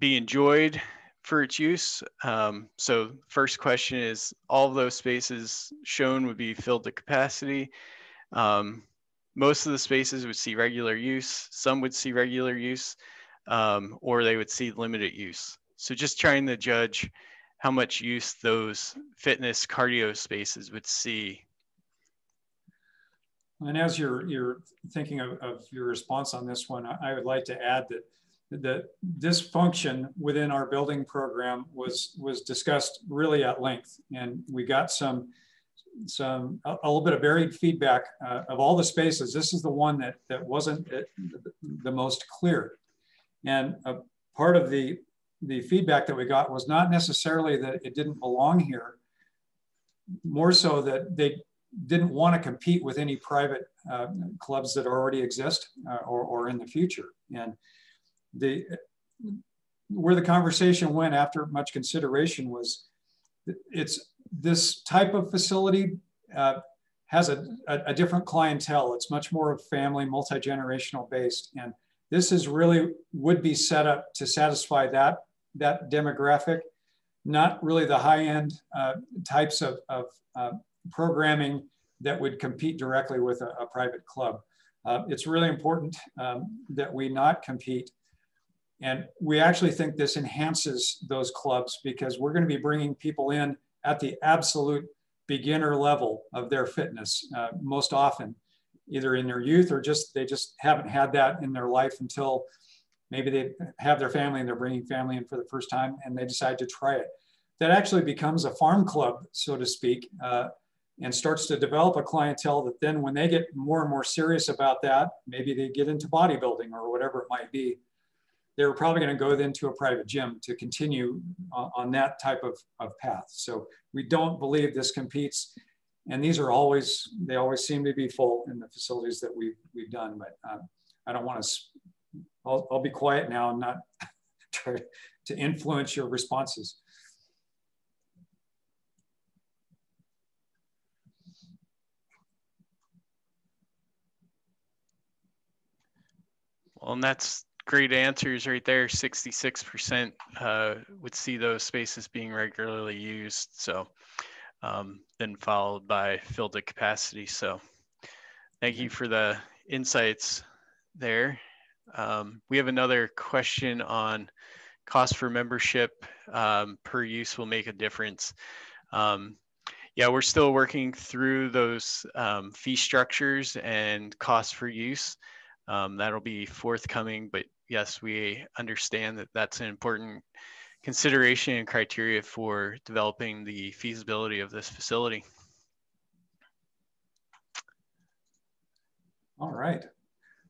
be enjoyed for its use? So first question is, all of those spaces shown would be filled to capacity. Most of the spaces would see regular use, some would see regular use, or they would see limited use. So just trying to judge how much use those fitness cardio spaces would see. And as you're thinking of your response on this one, I would like to add that this function within our building program was discussed really at length, and we got a little bit of varied feedback of all the spaces. This is the one that wasn't the most clear, and part of the feedback that we got was not necessarily that it didn't belong here, more so that they didn't want to compete with any private clubs that already exist or in the future. And where the conversation went after much consideration was, this type of facility has a different clientele. It's much more of family, multi-generational based, and this is really would be set up to satisfy that demographic, not really the high-end types of programming that would compete directly with a private club. It's really important that we not compete. And we actually think this enhances those clubs, because we're going to be bringing people in at the absolute beginner level of their fitness, most often, either in their youth or they just haven't had that in their life until maybe they have their family and they're bringing family in for the first time and they decide to try it. That actually becomes a farm club, so to speak, and starts to develop a clientele that then when they get more and more serious about that, maybe they get into bodybuilding or whatever it might be, they're probably going to go then to a private gym to continue on that type of path. So we don't believe this competes. And these are always, they always seem to be full in the facilities that we've done, but I don't want to, I'll be quiet now and not try to influence your responses. Well, and that's great answers right there. 66% would see those spaces being regularly used. So then followed by filled to capacity. So thank you for the insights there. We have another question on cost for membership per use will make a difference. Yeah, we're still working through those fee structures and cost for use. That'll be forthcoming, but yes, we understand that that's an important consideration and criteria for developing the feasibility of this facility. All right.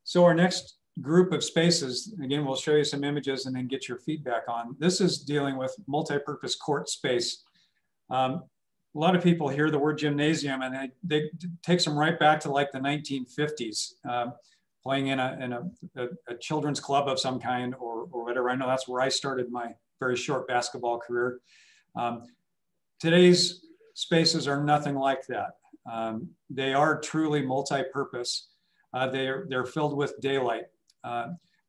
So our next group of spaces, again, we'll show you some images and then get your feedback on. This is dealing with multi-purpose court space. A lot of people hear the word gymnasium and they takes them right back to like the 1950s, playing in a children's club of some kind or whatever. I know that's where I started my very short basketball career. Today's spaces are nothing like that. They are truly multi-purpose. They're filled with daylight.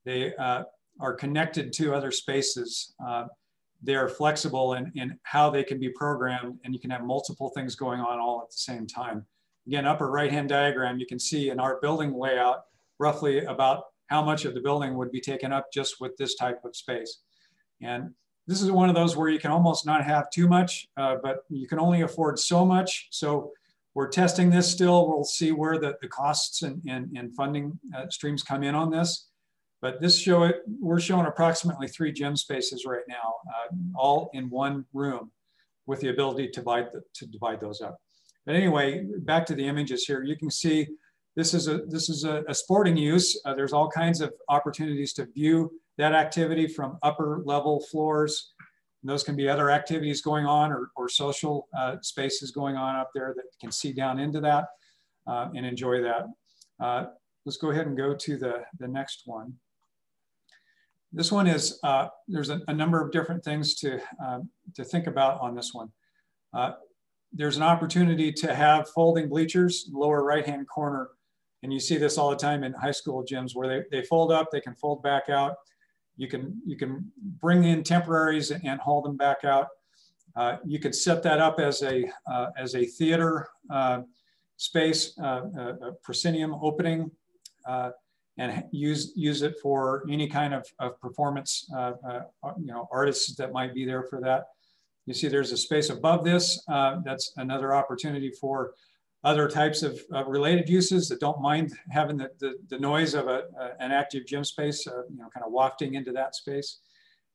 They are connected to other spaces. They are flexible in how they can be programmed, and you can have multiple things going on all at the same time. Again, upper right-hand diagram, you can see in our building layout, roughly about how much of the building would be taken up just with this type of space. And this is one of those where you can almost not have too much, but you can only afford so much. So we're testing this still. We'll see where the costs and funding streams come in on this. But this we're showing approximately 3 gym spaces right now, all in one room with the ability to divide those up. But anyway, back to the images here. You can see this is a sporting use. There's all kinds of opportunities to view that activity from upper level floors. And those can be other activities going on or social spaces going on up there that can see down into that and enjoy that. Let's go ahead and go to the next one. This one is, there's a number of different things to think about on this one. There's an opportunity to have folding bleachers, lower right-hand corner. And you see this all the time in high school gyms where they fold up, they can fold back out. You can bring in temporaries and haul them back out. You could set that up as a theater space, a proscenium opening, and use it for any kind of performance, artists that might be there for that. You see there's a space above this. That's another opportunity for other types of related uses that don't mind having the noise of an active gym space, kind of wafting into that space.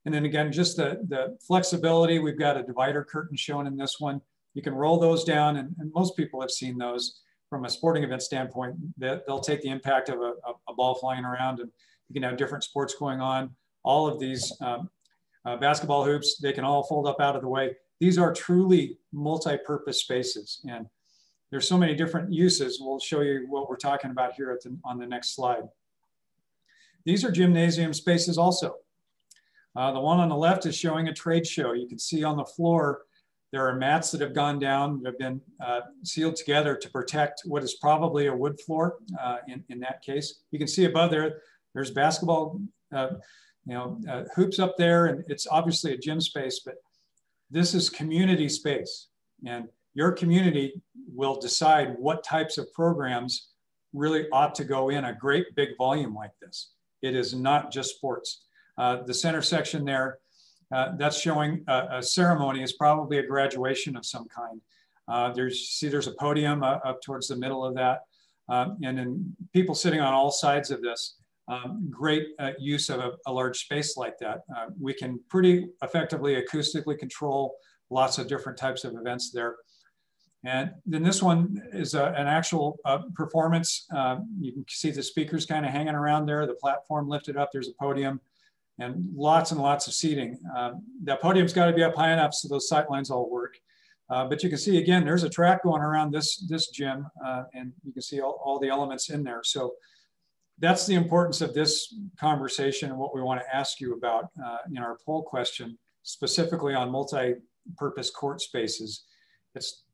And then again, just the flexibility. We've got a divider curtain shown in this one. You can roll those down, and most people have seen those from a sporting event standpoint. They'll take the impact of a ball flying around, and you can have different sports going on. All of these basketball hoops, they can all fold up out of the way. These are truly multi-purpose spaces, and there's so many different uses. We'll show you what we're talking about here on the next slide. These are gymnasium spaces also. The one on the left is showing a trade show. You can see on the floor, there are mats that have gone down, that have been sealed together to protect what is probably a wood floor in that case. You can see above there, there's basketball hoops up there, and it's obviously a gym space, but this is community space. And your community will decide what types of programs really ought to go in a great big volume like this. It is not just sports. The center section there, that's showing a ceremony. Is probably a graduation of some kind. There's a podium up towards the middle of that. And then people sitting on all sides of this. Great use of a large space like that. We can pretty effectively acoustically control lots of different types of events there. And then this one is an actual performance. You can see the speakers kind of hanging around there, the platform lifted up, there's a podium, and lots of seating. That podium's got to be up high enough so those sight lines all work. But you can see, again, there's a track going around this gym, and you can see all the elements in there. So that's the importance of this conversation and what we want to ask you about in our poll question, specifically on multi-purpose court spaces.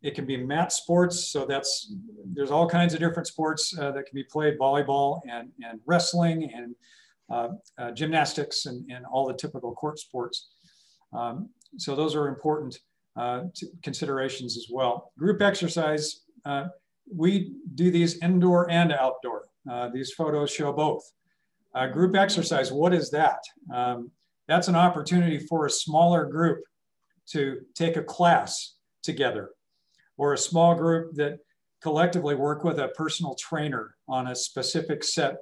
It can be mat sports, so there's all kinds of different sports that can be played, volleyball and wrestling and gymnastics and all the typical court sports. So those are important considerations as well. Group exercise, we do these indoor and outdoor. These photos show both. Group exercise, what is that? That's an opportunity for a smaller group to take a class together, or a small group that collectively work with a personal trainer on a specific set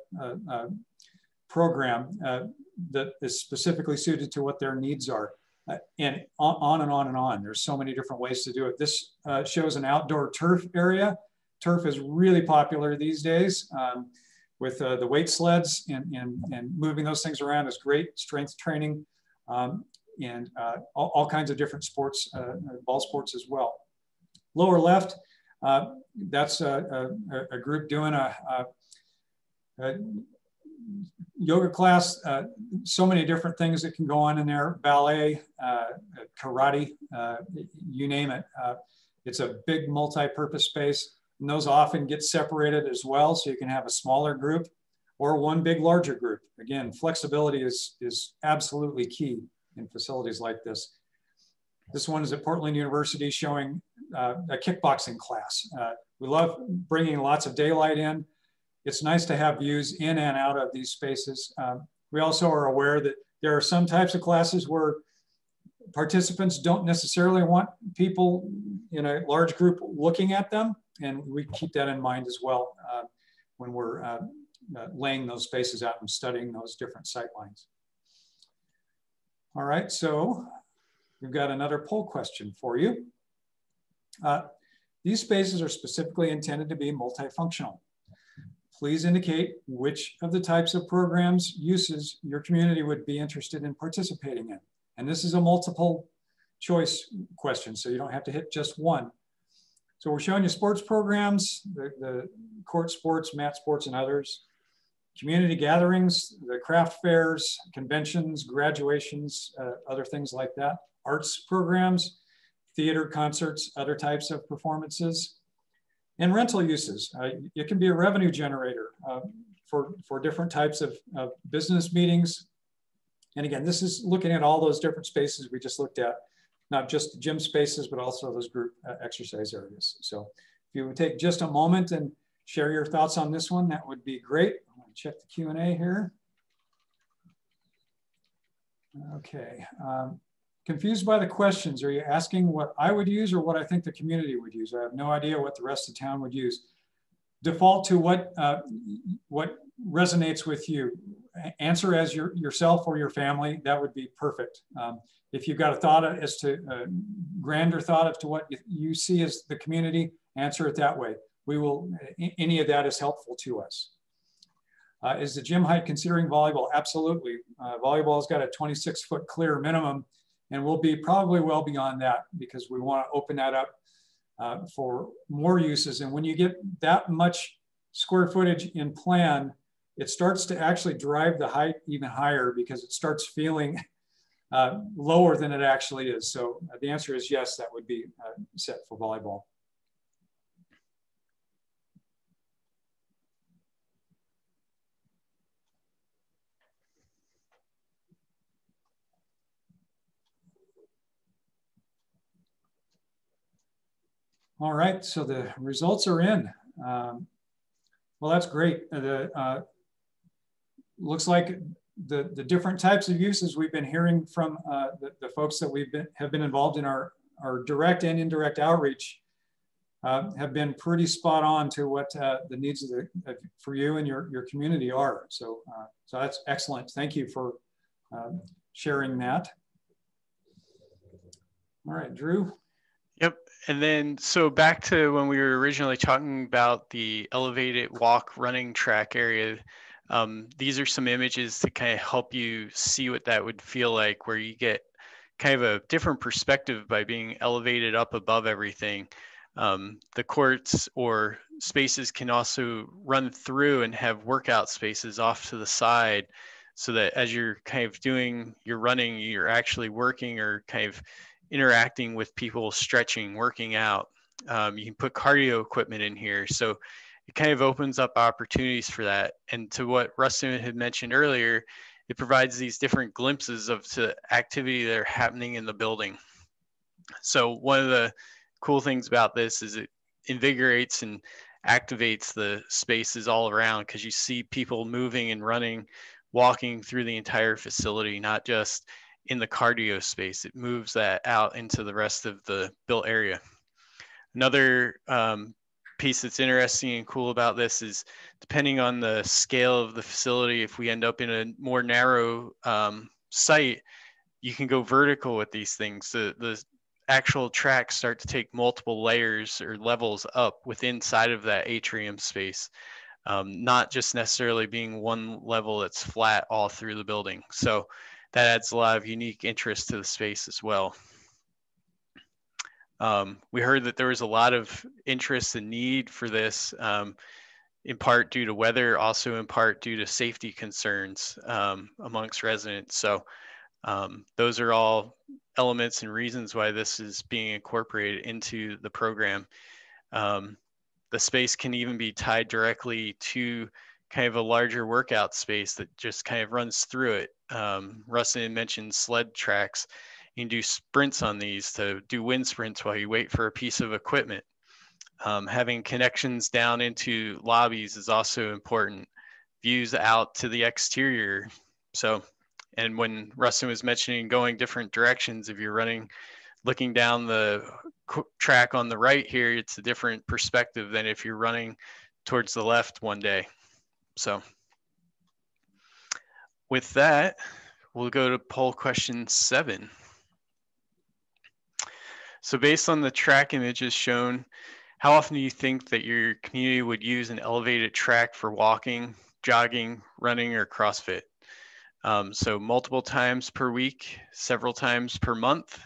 program that is specifically suited to what their needs are. And on and on and on. There's so many different ways to do it. This shows an outdoor turf area. Turf is really popular these days with the weight sleds and moving those things around is great strength training. And all kinds of different sports, ball sports as well. Lower left, that's a group doing a yoga class. So many different things that can go on in there, ballet, karate, you name it. It's a big multi-purpose space, and those often get separated as well, so you can have a smaller group or one big larger group. Again, flexibility is absolutely key in facilities like this. This one is at Portland University showing a kickboxing class. We love bringing lots of daylight in. It's nice to have views in and out of these spaces. We also are aware that there are some types of classes where participants don't necessarily want people in a large group looking at them, and we keep that in mind as well when we're laying those spaces out and studying those different sight lines. All right, so we've got another poll question for you. These spaces are specifically intended to be multifunctional. Please indicate which of the types of programs, uses your community would be interested in participating in. And this is a multiple choice question, so you don't have to hit just one. So we're showing you sports programs, the court sports, mat sports, and others. Community gatherings, the craft fairs, conventions, graduations, other things like that. Arts programs, theater, concerts, other types of performances. And rental uses. It can be a revenue generator for different types of business meetings. And again, this is looking at all those different spaces we just looked at, not just the gym spaces, but also those group exercise areas. So if you would take just a moment and share your thoughts on this one, that would be great. I'm gonna check the Q&A here. Okay. Confused by the questions. Are you asking what I would use or what I think the community would use? I have no idea what the rest of town would use. Default to what resonates with you. Answer as yourself or your family. That would be perfect. If you've got a thought as to grander thought as to what you see as the community, answer it that way. We will. Any of that is helpful to us. Is the gym height considering volleyball? Absolutely. Volleyball has got a 26-foot clear minimum. And we'll be probably well beyond that because we want to open that up for more uses. And when you get that much square footage in plan, it starts to actually drive the height even higher because it starts feeling lower than it actually is. So the answer is yes, that would be set for volleyball. All right, so the results are in. Well, that's great. Looks like the different types of uses we've been hearing from the folks that have been involved in our direct and indirect outreach have been pretty spot on to what the needs for you and your community are. So, so that's excellent. Thank you for sharing that. All right, Drew. Yep. And then, so back to when we were originally talking about the elevated walk running track area, these are some images to kind of help you see what that would feel like, where you get kind of a different perspective by being elevated up above everything. The courts or spaces can also run through and have workout spaces off to the side, so that as you're kind of doing your running, you're actually working or kind of interacting with people, stretching, working out. You can put cardio equipment in here. So it kind of opens up opportunities for that. And to what Rustin had mentioned earlier, it provides these different glimpses of the activity that are happening in the building. So one of the cool things about this is it invigorates and activates the spaces all around, because you see people moving and running, walking through the entire facility, not just in the cardio space. It moves that out into the rest of the built area. Another piece that's interesting and cool about this is, depending on the scale of the facility, if we end up in a more narrow site, you can go vertical with these things. The actual tracks start to take multiple layers or levels up within inside of that atrium space, not just necessarily being one level that's flat all through the building. So that adds a lot of unique interest to the space as well. We heard that there was a lot of interest and need for this, in part due to weather, also in part due to safety concerns amongst residents. So those are all elements and reasons why this is being incorporated into the program. The space can even be tied directly to kind of a larger workout space that just kind of runs through it. Rustin mentioned sled tracks. You can do sprints on these to do wind sprints while you wait for a piece of equipment. Having connections down into lobbies is also important. Views out to the exterior. So, and when Rustin was mentioning going different directions, if you're running, looking down the track on the right here, it's a different perspective than if you're running towards the left one day. So with that, we'll go to poll question 7. So based on the track images shown, how often do you think that your community would use an elevated track for walking, jogging, running, or CrossFit? So multiple times per week, several times per month,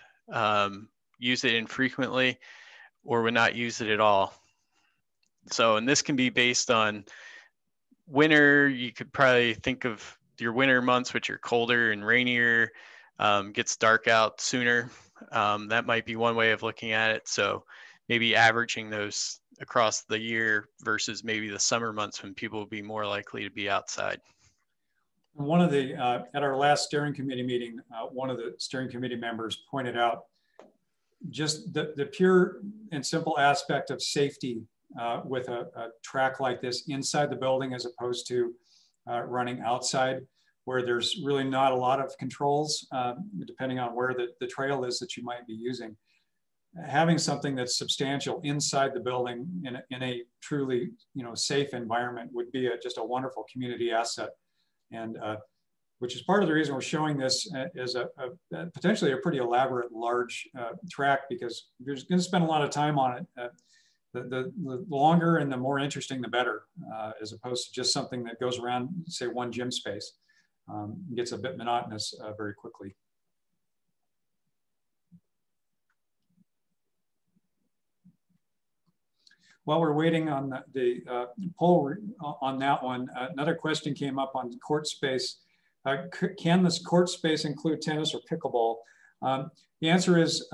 use it infrequently, or would not use it at all. So, and this can be based on winter. You could probably think of your winter months, which are colder and rainier, gets dark out sooner. That might be one way of looking at it. So maybe averaging those across the year versus maybe the summer months when people would be more likely to be outside. One of the, at our last steering committee meeting, one of the steering committee members pointed out just the pure and simple aspect of safety with a track like this inside the building, as opposed to running outside, where there's really not a lot of controls, depending on where the trail is that you might be using. Having something that's substantial inside the building in a truly safe environment would be just a wonderful community asset. And which is part of the reason we're showing this as potentially a pretty elaborate, large track, because you're going to spend a lot of time on it. The longer and the more interesting, the better, as opposed to just something that goes around, say, one gym space. It gets a bit monotonous very quickly. While we're waiting on the poll on that one, another question came up on court space. Can this court space include tennis or pickleball? The answer is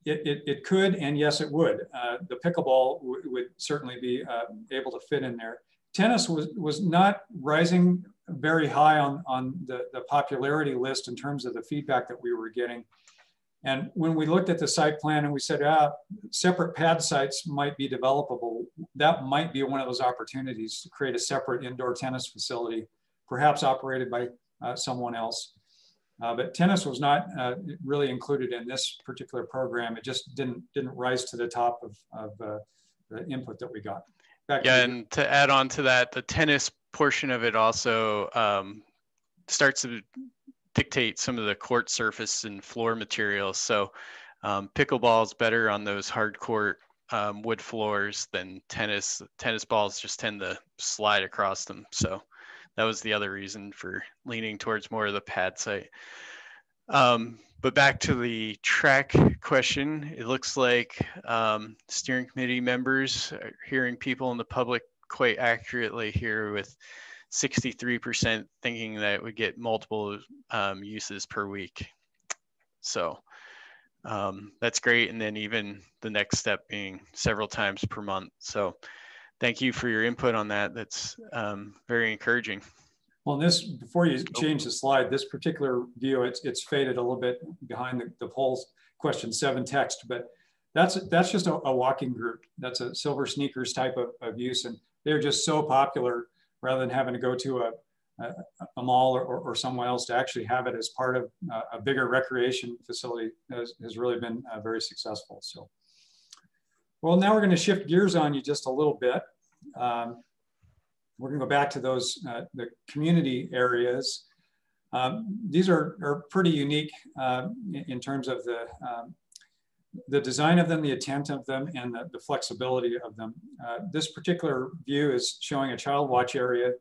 it could, and yes, it would. The pickleball would certainly be able to fit in there. Tennis was not rising very high on the popularity list in terms of the feedback that we were getting. And when we looked at the site plan and we said, separate pad sites might be developable, that might be one of those opportunities to create a separate indoor tennis facility, perhaps operated by someone else. But tennis was not really included in this particular program. It just didn't rise to the top of the input that we got. And to add on to that, the tennis portion of it also starts to dictate some of the court surface and floor materials. So Pickleball is better on those hard court wood floors than tennis. Tennis balls just tend to slide across them. So that was the other reason for leaning towards more of the pad site. But back to the track question, it looks like steering committee members are hearing people in the public quite accurately here, with 63% thinking that it would get multiple uses per week. So that's great. And then even the next step being several times per month. So thank you for your input on that. That's very encouraging. Well, this, before you change the slide, this particular view, it's faded a little bit behind the polls question 7 text, but that's just a walking group. That's a silver sneakers type of use. And they're just so popular, rather than having to go to a mall or somewhere else, to actually have it as part of a bigger recreation facility has really been very successful. So, well, now we're going to shift gears on you just a little bit. We're going to go back to those the community areas. These are pretty unique in terms of the design of them, the intent of them, and the flexibility of them. This particular view is showing a child watch area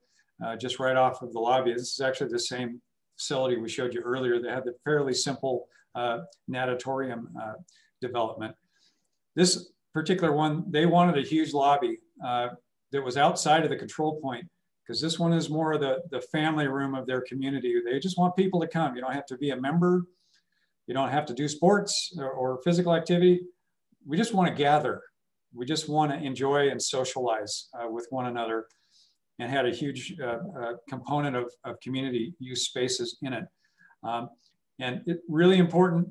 just right off of the lobby. This is actually the same facility we showed you earlier. They had the fairly simple natatorium development. This particular one, they wanted a huge lobby that was outside of the control point, because this one is more of the family room of their community. They just want people to come. You don't have to be a member. You don't have to do sports or physical activity. We just want to gather. We just want to enjoy and socialize with one another, and had a huge component of community use spaces in it. And it's really important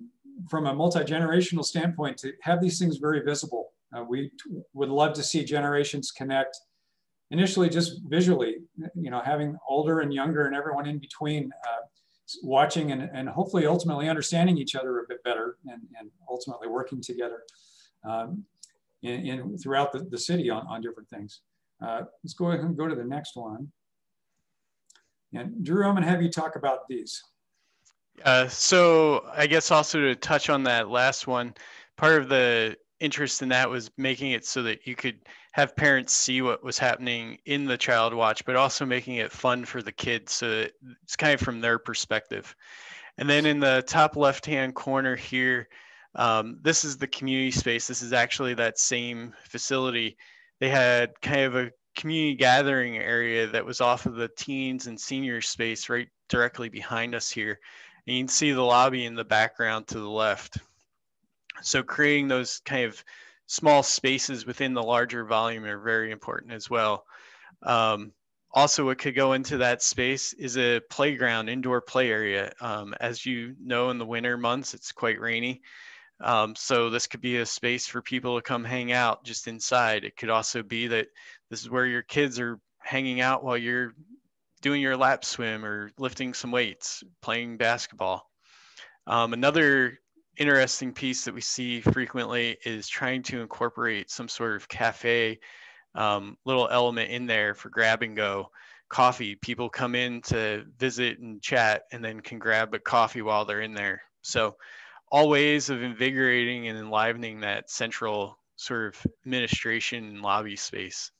from a multi-generational standpoint to have these things very visible. We would love to see generations connect initially just visually, you know, having older and younger and everyone in between watching and hopefully ultimately understanding each other a bit better, and ultimately working together throughout the city on different things. Let's go ahead and go to the next one. And Drew, I'm going to have you talk about these. So I guess also to touch on that last one, part of the interest in that was making it so that you could have parents see what was happening in the child watch, but also making it fun for the kids, so that it's kind of from their perspective. And then in the top left-hand corner here, this is the community space. This is actually that same facility. They had kind of a community gathering area that was off of the teens and seniors space right directly behind us here. And you can see the lobby in the background to the left. So creating those kind of small spaces within the larger volume are very important as well. Also, what could go into that space is a playground, indoor play area. As you know, in the winter months, it's quite rainy. So this could be a space for people to come hang out just inside. It could also be that this is where your kids are hanging out while you're doing your lap swim or lifting some weights, playing basketball. Another interesting piece that we see frequently is trying to incorporate some sort of cafe little element in there for grab and go coffee. People come in to visit and chat and then can grab a coffee while they're in there. So all ways of invigorating and enlivening that central sort of administration and lobby space.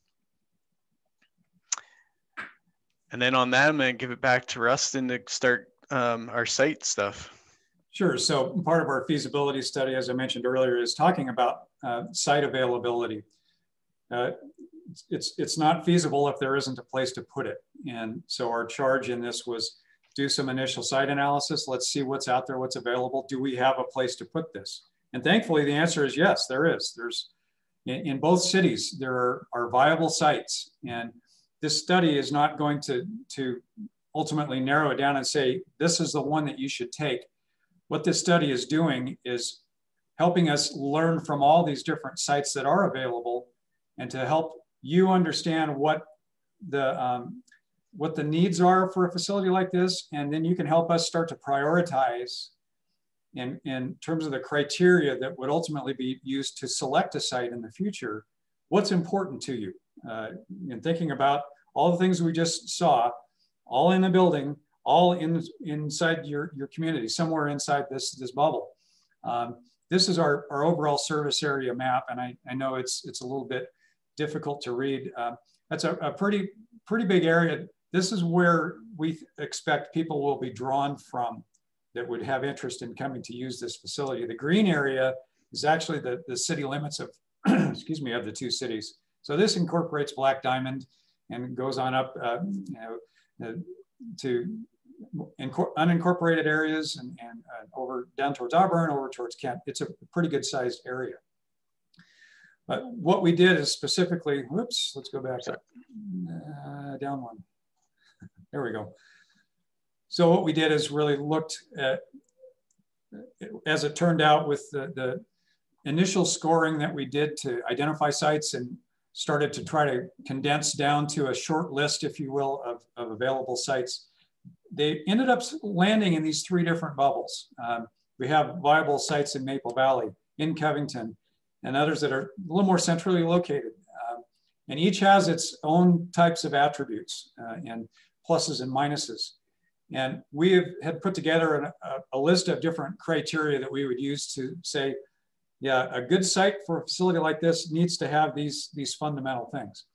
And then on that, I'm going to give it back to Rustin to start our site stuff. Sure. So part of our feasibility study, as I mentioned earlier, is talking about site availability. It's not feasible if there isn't a place to put it. And so our charge in this was do some initial site analysis. Let's see what's out there, what's available. Do we have a place to put this? And thankfully, the answer is yes, there is. There's in both cities, there are viable sites. And this study is not going to ultimately narrow it down and say, this is the one that you should take. What this study is doing is helping us learn from all these different sites that are available, and to help you understand what the needs are for a facility like this. And then you can help us start to prioritize in terms of the criteria that would ultimately be used to select a site in the future, what's important to you. And thinking about all the things we just saw, all in the building, all inside your community, somewhere inside this bubble. this is our overall service area map. And I know it's a little bit difficult to read. That's a pretty big area. This is where we expect people will be drawn from that would have interest in coming to use this facility. The green area is actually the city limits of, excuse me, of the two cities. So this incorporates Black Diamond and goes on up to unincorporated areas and over down towards Auburn, over towards Kent. It's a pretty good sized area. But what we did is specifically, whoops, let's go back up, down one. There we go. So what we did is really looked at, as it turned out with the initial scoring that we did to identify sites and started to try to condense down to a short list, if you will, of available sites. They ended up landing in these three different bubbles. We have viable sites in Maple Valley, in Covington, and others that are a little more centrally located. And each has its own types of attributes and pluses and minuses. And we had put together a list of different criteria that we would use to say, yeah, a good site for a facility like this needs to have these fundamental things.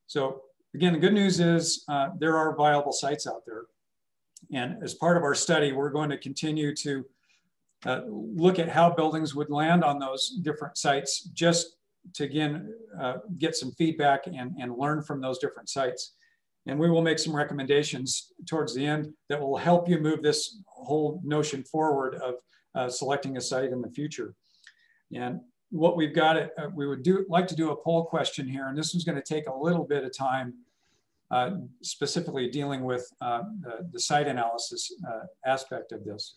So again, the good news is there are viable sites out there. And as part of our study, we're going to continue to look at how buildings would land on those different sites, just to again, get some feedback and learn from those different sites. And we will make some recommendations towards the end that will help you move this whole notion forward of selecting a site in the future. And what we've got, we would like to do a poll question here, and this is going to take a little bit of time, specifically dealing with the site analysis aspect of this.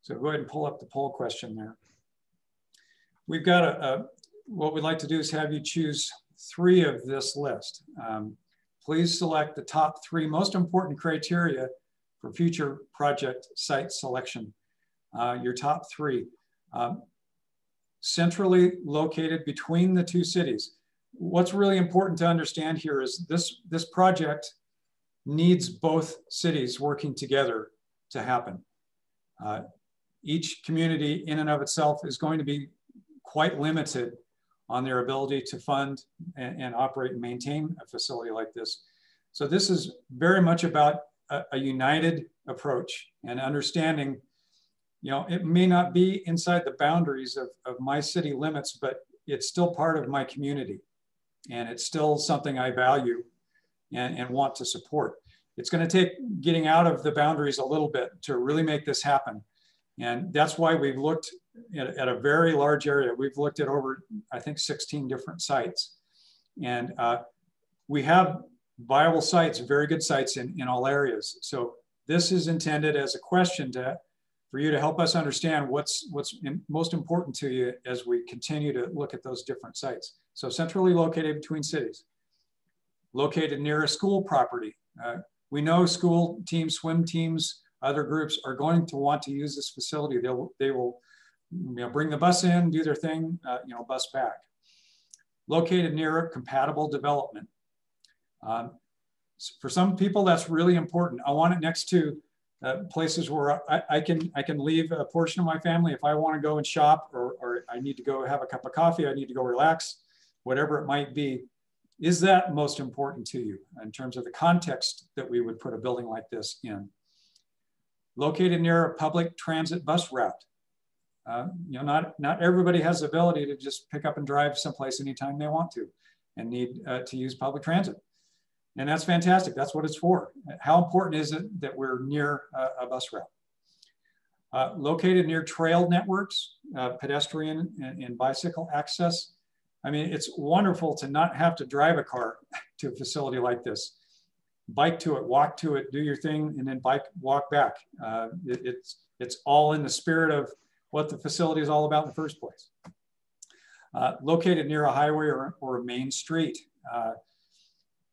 So go ahead and pull up the poll question there. We've got what we'd like to do is have you choose 3 of this list. Please select the top 3 most important criteria for future project site selection. Your top 3. Centrally located between the 2 cities. What's really important to understand here is this project needs both cities working together to happen. Each community in and of itself is going to be quite limited on their ability to fund and operate and maintain a facility like this. So this is very much about a united approach and understanding, you know, it may not be inside the boundaries of my city limits, but it's still part of my community. And it's still something I value and want to support. It's going to take getting out of the boundaries a little bit to really make this happen. And that's why we've looked at a very large area. We've looked at over, I think, 16 different sites. And we have viable sites, very good sites in all areas. So this is intended as a question for you to help us understand what's most important to you as we continue to look at those different sites. So centrally located between cities, located near a school property. We know school teams, swim teams, other groups are going to want to use this facility. They will bring the bus in, do their thing, bus back. Located near a compatible development. For some people, that's really important. I want it next to places where I can leave a portion of my family if I want to go and shop, or I need to go have a cup of coffee, I need to go relax, whatever it might be. Is that most important to you in terms of the context that we would put a building like this in? Located near a public transit bus route. Not everybody has the ability to just pick up and drive someplace anytime they want to and need to use public transit. And that's fantastic. That's what it's for. How important is it that we're near a bus route? Located near trail networks, pedestrian and bicycle access. I mean, it's wonderful to not have to drive a car to a facility like this. Bike to it, walk to it, do your thing, and then walk back. It's all in the spirit of what the facility is all about in the first place. Located near a highway or a main street.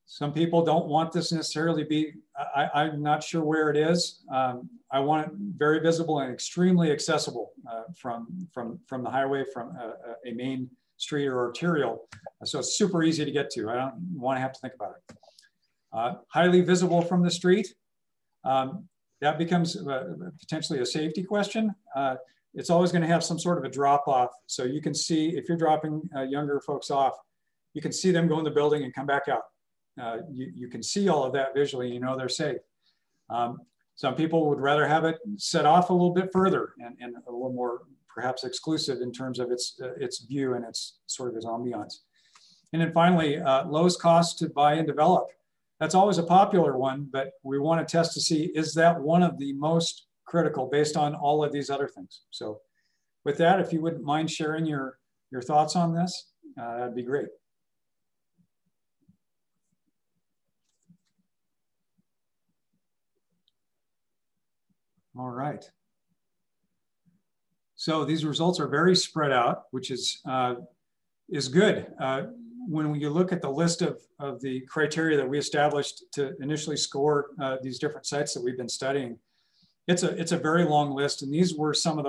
Some people don't want this necessarily be, I'm not sure where it is. I want it very visible and extremely accessible from the highway, from a main street or arterial. So it's super easy to get to. I don't want to have to think about it. Highly visible from the street. That becomes potentially a safety question. it's always going to have some sort of a drop off. So you can see if you're dropping younger folks off, you can see them go in the building and come back out. You can see all of that visually, you know they're safe. Some people would rather have it set off a little bit further and a little more perhaps exclusive in terms of its view and its sort of its ambiance. And then finally, lowest cost to buy and develop. That's always a popular one, but we want to test to see, is that one of the most critical based on all of these other things? So with that, if you wouldn't mind sharing your thoughts on this, that'd be great. All right. So these results are very spread out, which is good. When you look at the list of the criteria that we established to initially score these different sites that we've been studying, it's a very long list, and these were some of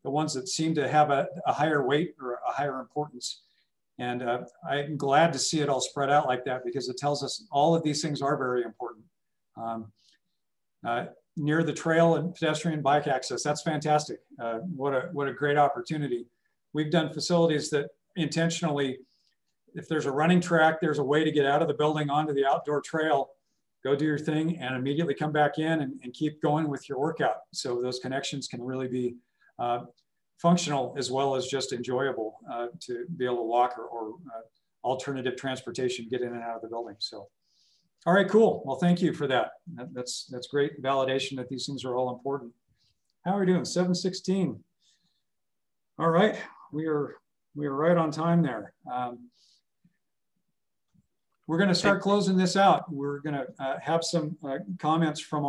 the ones that seem to have a higher weight or a higher importance. And I'm glad to see it all spread out like that, because it tells us all of these things are very important. Near the trail and pedestrian bike access, that's fantastic. What a great opportunity. We've done facilities that intentionally, if there's a running track, there's a way to get out of the building onto the outdoor trail, go do your thing and immediately come back in and keep going with your workout. So those connections can really be functional as well as just enjoyable to be able to walk or alternative transportation, get in and out of the building. So, all right, cool. Well, thank you for that. That's great validation that these things are all important. How are we doing? 7:16. All right, we are right on time there. We're going to start closing this out. We're going to have some comments from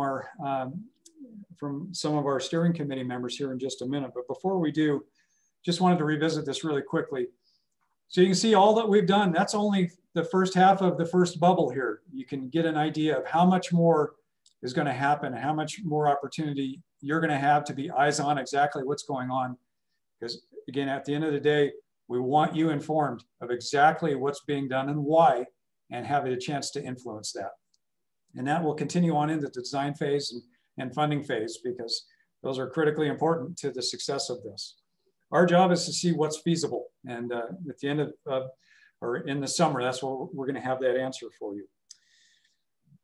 from some of our steering committee members here in just a minute. But before we do, just wanted to revisit this really quickly. So you can see all that we've done. That's only the first half of the first bubble here. You can get an idea of how much more is going to happen, how much more opportunity you're going to have to be eyes on exactly what's going on. Because again, at the end of the day, we want you informed of exactly what's being done and why, and having a chance to influence that. And that will continue on into the design phase and funding phase, because those are critically important to the success of this. Our job is to see what's feasible. And at the end of, or in the summer, that's what we're gonna have that answer for you.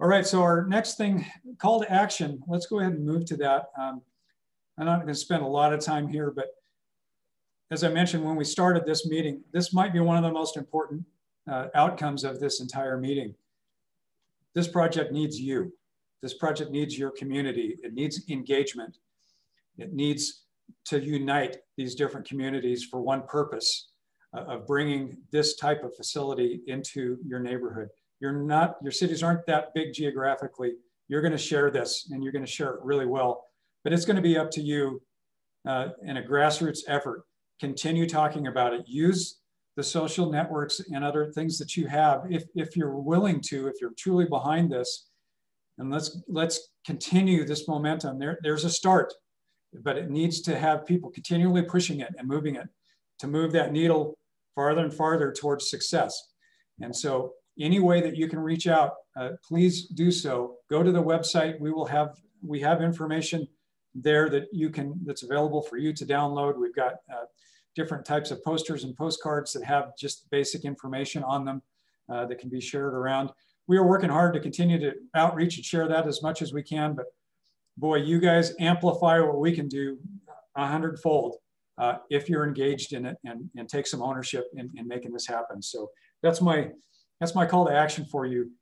All right, so our next thing, call to action. Let's go ahead and move to that. I'm not gonna spend a lot of time here, but as I mentioned when we started this meeting, this might be one of the most important outcomes of this entire meeting. This project needs you. This project needs your community. It needs engagement. It needs to unite these different communities for one purpose of bringing this type of facility into your neighborhood. Your cities aren't that big geographically. You're going to share this, and you're going to share it really well, but it's going to be up to you in a grassroots effort. Continue talking about it. Use the social networks and other things that you have, if you're willing to, if you're truly behind this, and let's continue this momentum. There's a start, but it needs to have people continually pushing it and moving it to move that needle farther and farther towards success. And so any way that you can reach out, please do so. Go to the website. We have information there that's available for you to download. We've got different types of posters and postcards that have just basic information on them that can be shared around. We are working hard to continue to outreach and share that as much as we can, but boy, you guys amplify what we can do 100-fold if you're engaged in it and take some ownership in making this happen. So that's my call to action for you.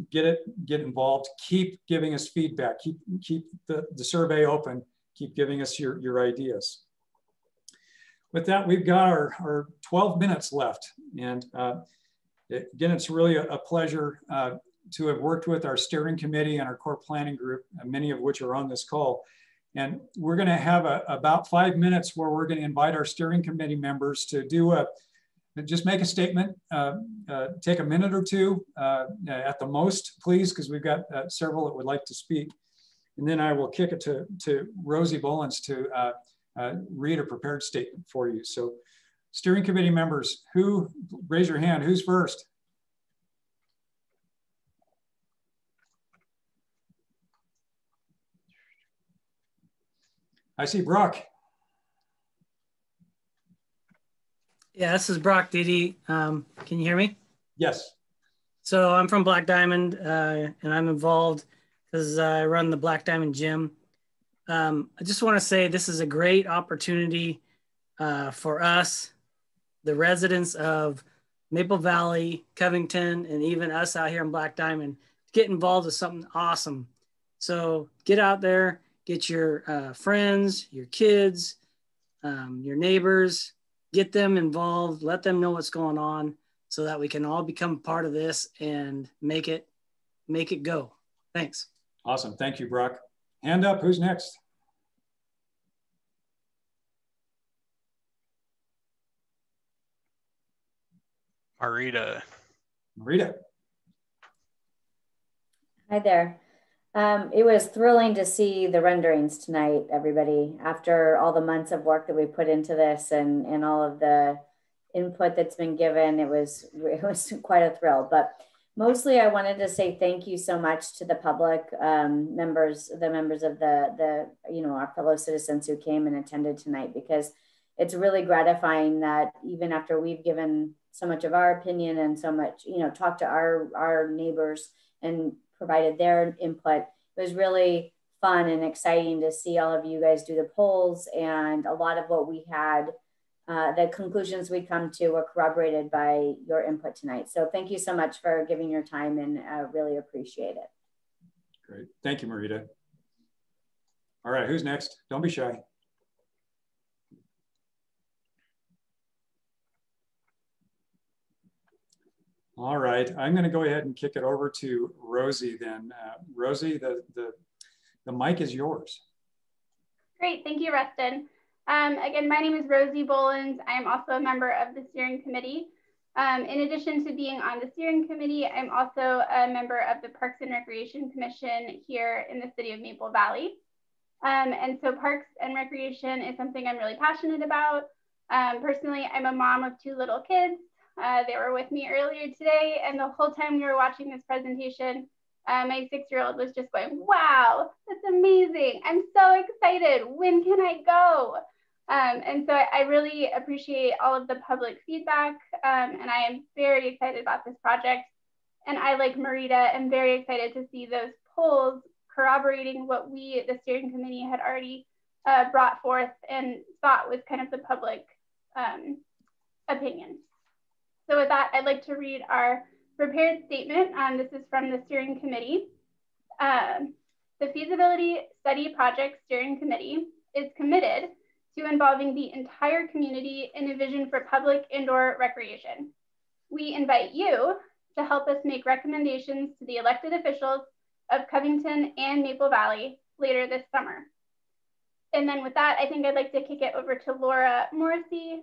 Get involved, keep giving us feedback, keep the survey open, keep giving us your ideas. With that, we've got our 12 minutes left. And again, it's really a pleasure to have worked with our steering committee and our core planning group, many of which are on this call. And we're gonna have about 5 minutes where we're gonna invite our steering committee members to just make a statement, take a minute or two at the most, please, because we've got several that would like to speak. And then I will kick it to Rosie Bolins to read a prepared statement for you. So steering committee members, raise your hand, who's first? I see Brock. Yeah, this is Brock Diddy. Can you hear me? Yes. So I'm from Black Diamond, and I'm involved because I run the Black Diamond Gym. I just want to say this is a great opportunity for us, the residents of Maple Valley, Covington, and even us out here in Black Diamond, to get involved with something awesome. So get out there, get your friends, your kids, your neighbors, get them involved, let them know what's going on so that we can all become part of this and make it go. Thanks. Awesome. Thank you, Brock. Hand up. Who's next? Marita. Marita. Hi there. It was thrilling to see the renderings tonight, everybody, after all the months of work that we put into this and all of the input that's been given. It was quite a thrill, but mostly I wanted to say thank you so much to the public, members of the our fellow citizens who came and attended tonight, because it's really gratifying that even after we've given so much of our opinion and so much, talked to our neighbors and provided their input. It was really fun and exciting to see all of you guys do the polls, and a lot of what we had, the conclusions we come to were corroborated by your input tonight. So thank you so much for giving your time, and really appreciate it. Great. Thank you, Marita. All right, who's next? Don't be shy. All right, I'm going to go ahead and kick it over to Rosie then. Rosie, the mic is yours. Great, thank you, Rustin. Again, my name is Rosie Bolins. I'm also a member of the steering committee. In addition to being on the steering committee, I'm also a member of the Parks and Recreation Commission here in the city of Maple Valley. And so Parks and Recreation is something I'm really passionate about. Personally, I'm a mom of 2 little kids. They were with me earlier today, and the whole time we were watching this presentation, my 6-year-old was just going, wow, that's amazing. I'm so excited. When can I go? And so I really appreciate all of the public feedback, and I am very excited about this project. And I, like Marita, am very excited to see those polls corroborating what we, the steering committee, had already brought forth and thought was kind of the public opinion. So with that, I'd like to read our prepared statement. This is from the steering committee. The Feasibility Study Project Steering Committee is committed to involving the entire community in a vision for public indoor recreation. We invite you to help us make recommendations to the elected officials of Covington and Maple Valley later this summer. And then with that, I think I'd like to kick it over to Laura Morrissey,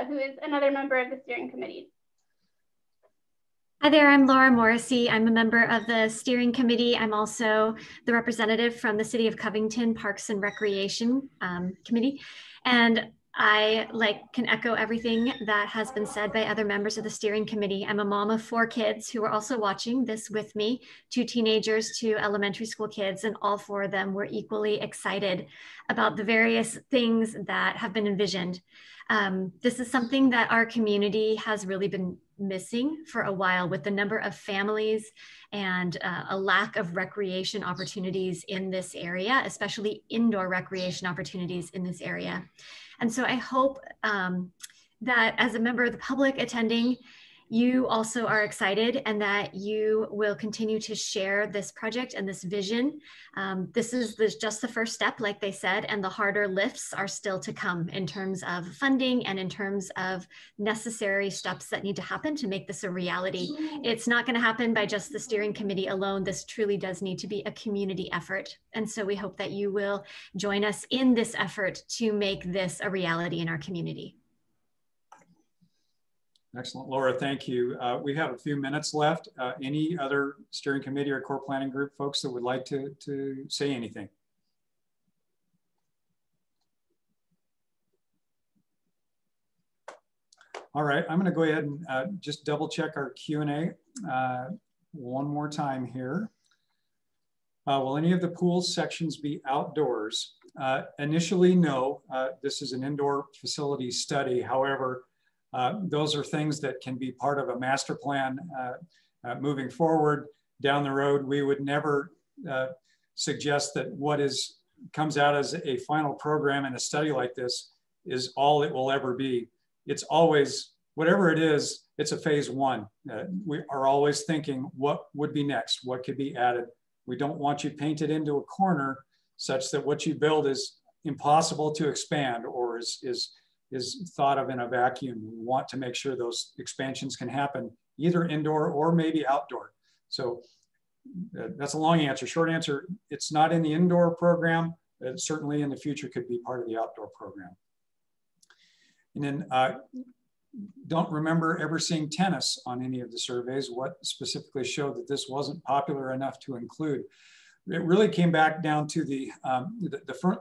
who is another member of the steering committee. Hi there, I'm Laura Morrissey. I'm a member of the steering committee. I'm also the representative from the City of Covington Parks and Recreation Committee. And I can echo everything that has been said by other members of the steering committee. I'm a mom of 4 kids who are also watching this with me, 2 teenagers, 2 elementary school kids, and all 4 of them were equally excited about the various things that have been envisioned. This is something that our community has really been missing for a while, with the number of families and a lack of recreation opportunities in this area, especially indoor recreation opportunities in this area. And so I hope that as a member of the public attending, you also are excited and that you will continue to share this project and this vision. This is just the first step, like they said, and the harder lifts are still to come in terms of funding and in terms of necessary steps that need to happen to make this a reality. It's not going to happen by just the steering committee alone. This truly does need to be a community effort. And so we hope that you will join us in this effort to make this a reality in our community. Excellent, Laura, thank you. We have a few minutes left. Any other steering committee or core planning group folks that would like to say anything? All right, I'm gonna go ahead and just double check our Q&A one more time here. Will any of the pool sections be outdoors? Initially, no. This is an indoor facility study. However, Those are things that can be part of a master plan moving forward down the road. We would never suggest that what comes out as a final program in a study like this is all it will ever be. It's always, whatever it is, it's a phase one. We are always thinking what would be next, what could be added. We don't want you painted into a corner such that what you build is impossible to expand or is thought of in a vacuum. We want to make sure those expansions can happen either indoor or maybe outdoor. So that's a long answer. Short answer, it's not in the indoor program. It certainly in the future could be part of the outdoor program. And then don't remember ever seeing tennis on any of the surveys. What specifically showed that this wasn't popular enough to include? It really came back down to the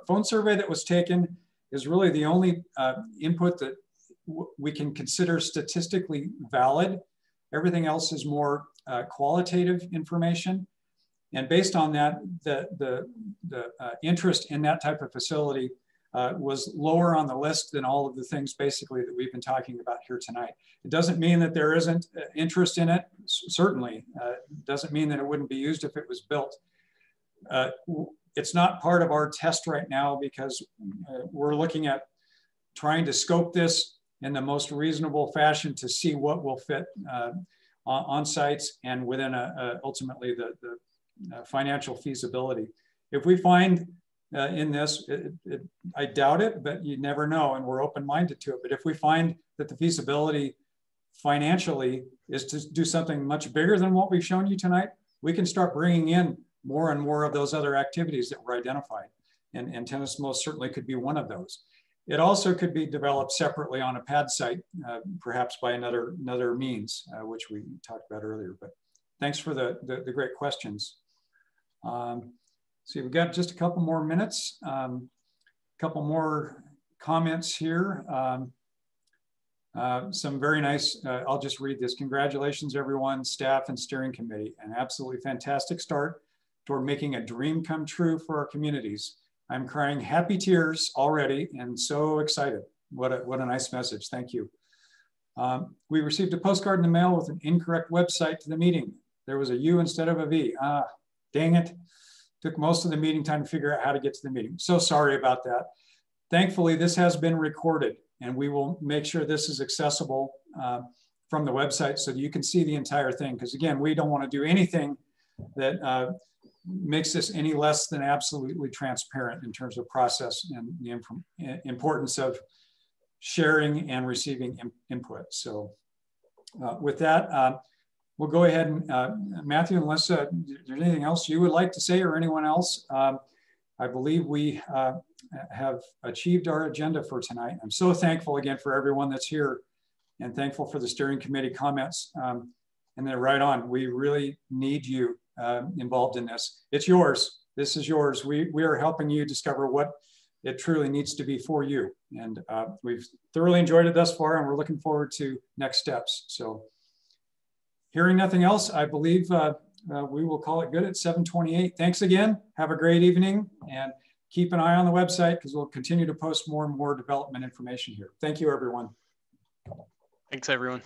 phone survey that was taken is really the only input that we can consider statistically valid. Everything else is more qualitative information. And based on that, the interest in that type of facility was lower on the list than all of the things basically that we've been talking about here tonight. It doesn't mean that there isn't interest in it, certainly. It doesn't mean that it wouldn't be used if it was built. It's not part of our test right now because we're looking at trying to scope this in the most reasonable fashion to see what will fit on sites and within ultimately the financial feasibility. If we find in this, I doubt it, but you never know, and we're open-minded to it. But if we find that the feasibility financially is to do something much bigger than what we've shown you tonight, we can start bringing in more and more of those other activities that were identified. And tennis most certainly could be one of those. It also could be developed separately on a pad site, perhaps by another means, which we talked about earlier. But thanks for the great questions. See, we've got just a couple more minutes, couple more comments here. Some very nice, I'll just read this. Congratulations, everyone, staff and steering committee. An absolutely fantastic start toward making a dream come true for our communities. I'm crying happy tears already and so excited. What a nice message, thank you. We received a postcard in the mail with an incorrect website to the meeting. There was a U instead of a V. Ah, dang it. Took most of the meeting time to figure out how to get to the meeting. So sorry about that. Thankfully, this has been recorded and we will make sure this is accessible from the website so that you can see the entire thing. Because again, we don't want to do anything that makes this any less than absolutely transparent in terms of process and the importance of sharing and receiving input. So with that, we'll go ahead and Matthew, unless there's anything else you would like to say or anyone else, I believe we have achieved our agenda for tonight. I'm so thankful again for everyone that's here and thankful for the steering committee comments. And they're right on. We really need you involved in this. It's yours. This is yours. We are helping you discover what it truly needs to be for you. And we've thoroughly enjoyed it thus far and we're looking forward to next steps. So hearing nothing else, I believe we will call it good at 7:28. Thanks again. Have a great evening and keep an eye on the website because we'll continue to post more and more development information here. Thank you, everyone. Thanks, everyone.